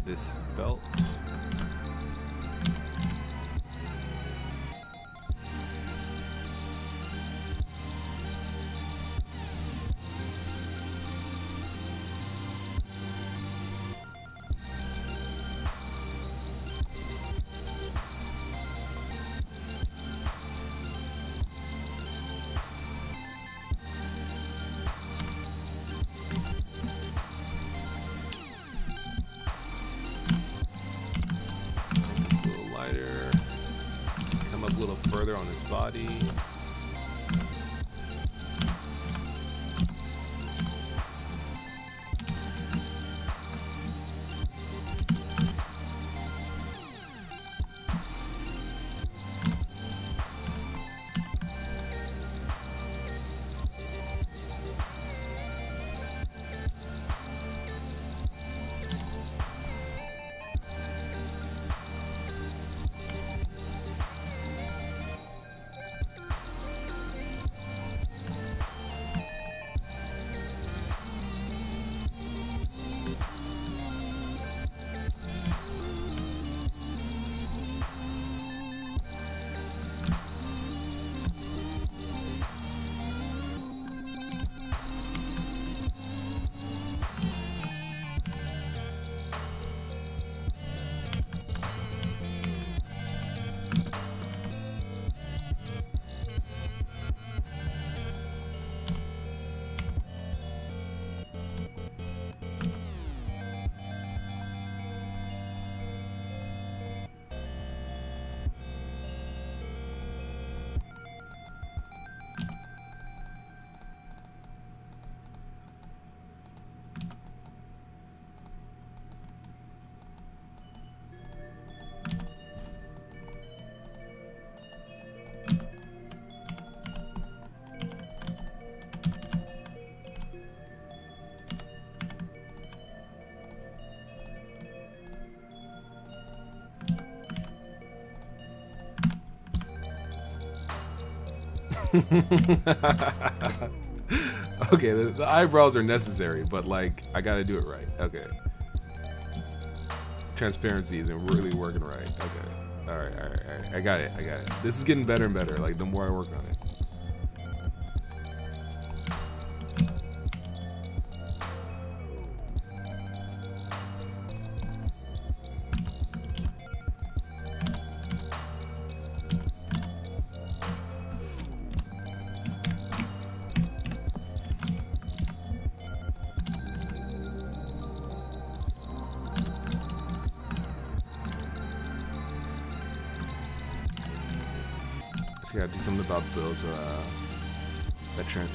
This belt. A little further on his body. Okay, the eyebrows are necessary, but like I gotta do it right. Okay. Transparency isn't really working right. Okay. All right. I got it. This is getting better and better. Like the more I work on it. Gotta do something about those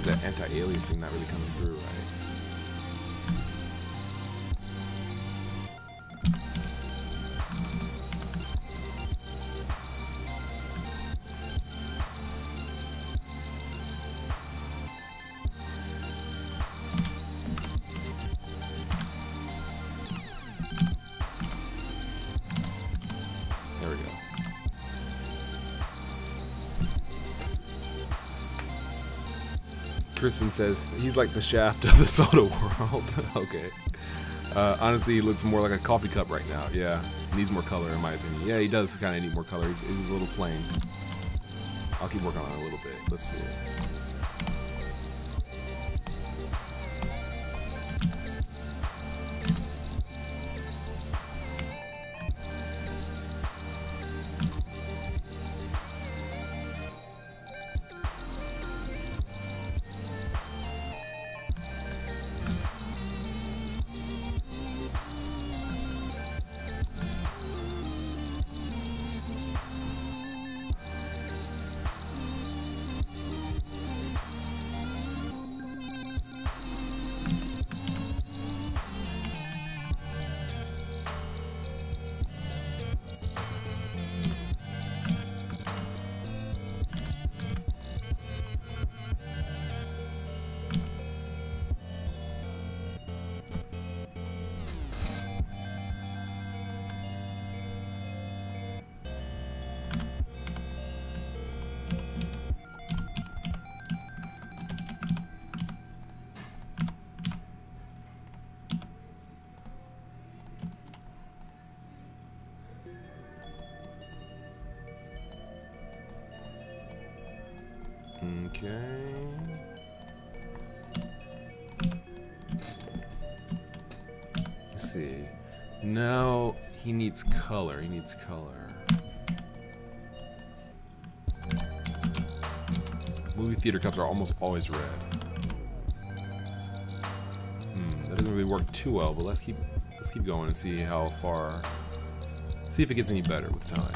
that anti-aliasing not really coming through, right? There we go. Kristen says he's like the Shaft of the soda world. Okay. Honestly, he looks more like a coffee cup right now. Yeah, needs more color in my opinion. Yeah, he does kind of need more color. He's a little plain. I'll keep working on it a little bit. Let's see. Okay. Let's see. Now he needs color. Movie theater cups are almost always red. That doesn't really work too well, but let's keep going and see how far. See if it gets any better with time.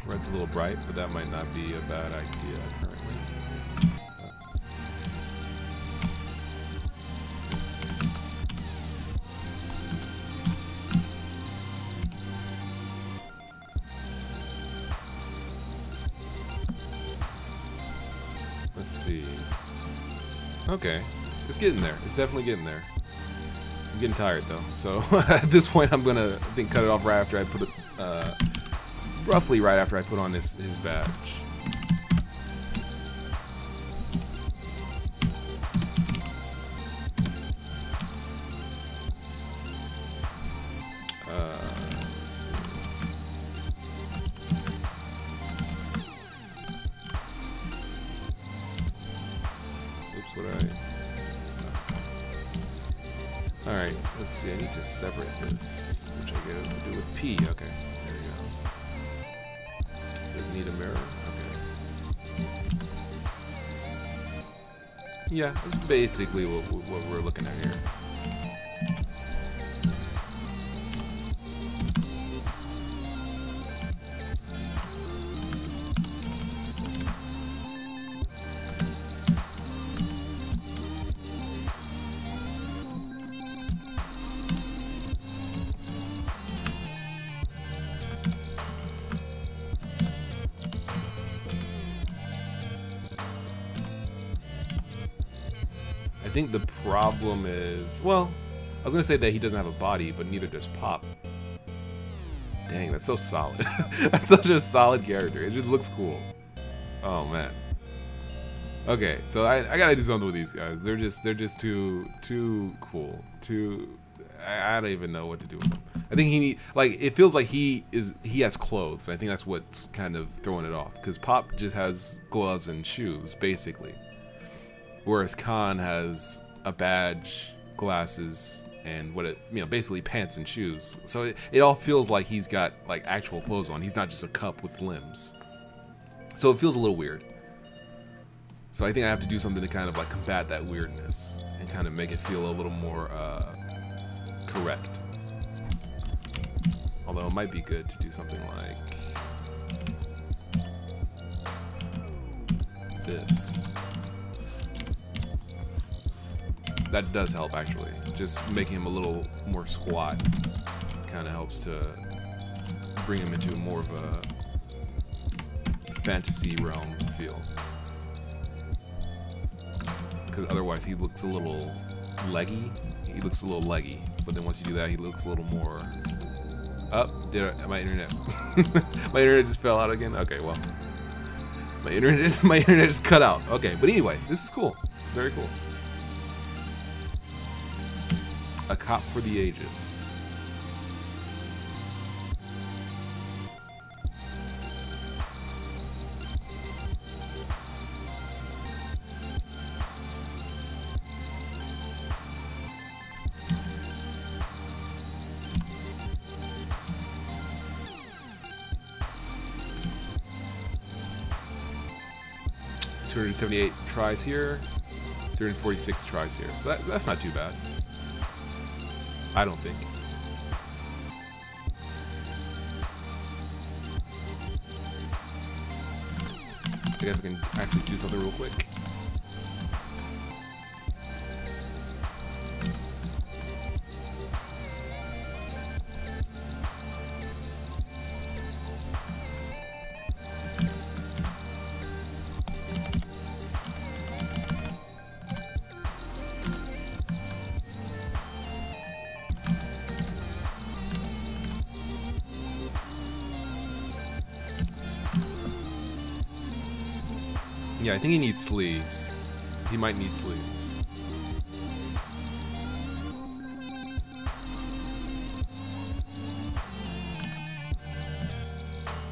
Red's a little bright, but that might not be a bad idea currently. Let's see. Okay, it's getting there. It's definitely getting there. I'm getting tired though, so at this point I'm gonna, I think, cut it off right after I put it. Roughly right after I put on his badge. Let's see. Oops, what did I? Alright, let's see. I need to separate this, which I get to do with P. Okay. Need a mirror. Okay. Yeah, that's basically what we're looking at here. think the problem is, well, I was gonna say that he doesn't have a body, but neither does Pop. Dang, that's so solid. That's such a solid character. It just looks cool. Oh man. Okay, so I gotta do something with these guys. They're just too cool. I don't even know what to do with them. I think it feels like he has clothes. I think that's what's kind of throwing it off. Because Pop just has gloves and shoes, basically. Whereas Khan has a badge, glasses, and basically pants and shoes. So it all feels like he's got like actual clothes on. He's not just a cup with limbs. So it feels a little weird. So I think I have to do something to kind of like combat that weirdness and kind of make it feel a little more correct. Although it might be good to do something like this. That does help, actually. Just making him a little more squat kind of helps to bring him into more of a fantasy realm feel. Because otherwise he looks a little leggy. He looks a little leggy. But then once you do that, he looks a little more... my internet... my internet just fell out again? Okay, well. My internet just cut out. Okay, but anyway, this is cool. Very cool. A cop for the ages. $278 tries here, 346 tries here. So that's not too bad. I don't think. I guess I can actually do something real quick. Yeah, I think he needs sleeves. He might need sleeves.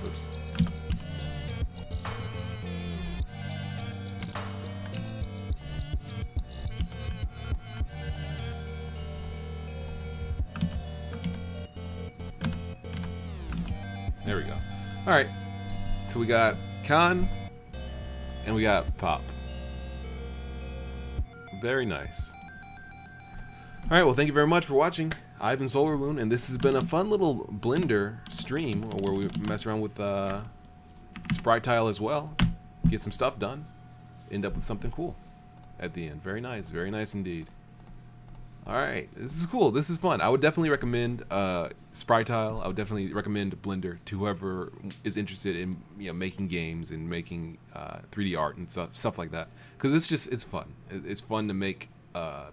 Oops. There we go. Alright. So we got Khan. And we got Pop. Very nice. Alright, well, thank you very much for watching. I've been Solarloon, and this has been a fun little Blender stream where we mess around with sprite tile as well. Get some stuff done. End up with something cool at the end. Very nice indeed. Alright, this is cool. This is fun. I would definitely recommend sprite tile. I would definitely recommend Blender to whoever is interested in making games and making 3D art and stuff like that. Because it's fun. It's fun to make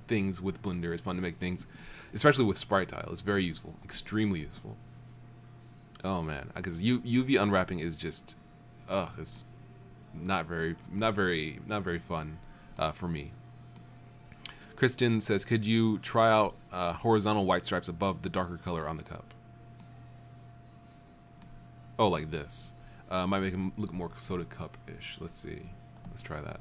things with Blender. It's fun to make things, especially with sprite tile. It's very useful, extremely useful. Oh man, because UV unwrapping is just, it's not very fun for me. Kristen says, could you try out horizontal white stripes above the darker color on the cup? Oh, like this. Might make him look more soda cup-ish. Let's see. Let's try that.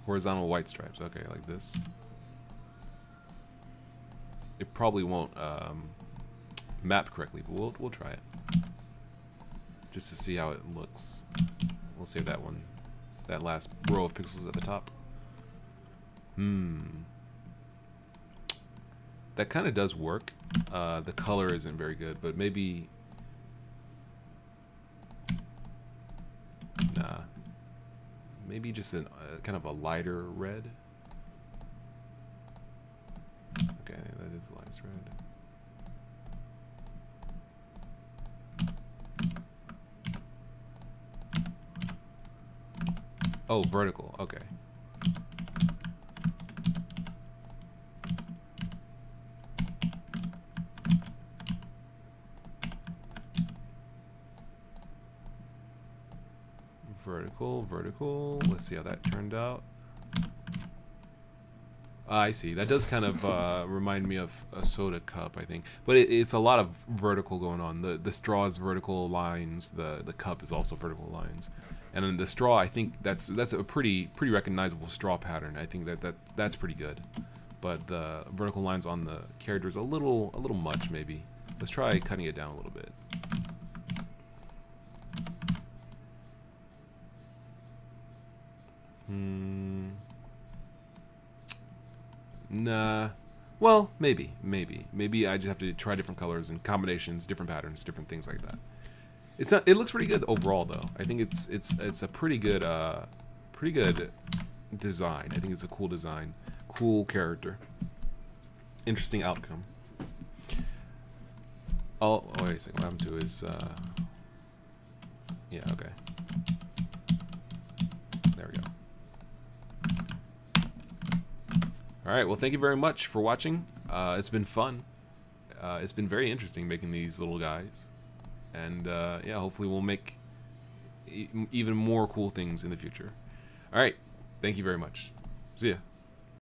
Horizontal white stripes. Okay, like this. It probably won't map correctly, but we'll try it. Just to see how it looks. We'll save that one. That last row of pixels at the top. That kind of does work. The color isn't very good, but maybe... Nah. Maybe just a kind of a lighter red. Okay, that is the lightest red. Oh, vertical. Okay. Vertical, vertical. Let's see how that turned out. I see. That does kind of remind me of a soda cup, I think. But it's a lot of vertical going on. The straw is vertical lines. The cup is also vertical lines. And then the straw, I think that's a pretty recognizable straw pattern. I think that's pretty good. But the vertical lines on the character is a little much, maybe. Let's try cutting it down a little bit. Nah. Well, maybe I just have to try different colors and combinations, different patterns, different things like that. It's not. It looks pretty good overall, though. I think it's a pretty good design. I think it's a cool design, cool character, interesting outcome. Oh wait a second. What I'm gonna do is yeah, okay. There we go. All right. Well, thank you very much for watching. It's been fun. It's been very interesting making these little guys. And yeah, hopefully we'll make even more cool things in the future. All right. Thank you very much. See ya.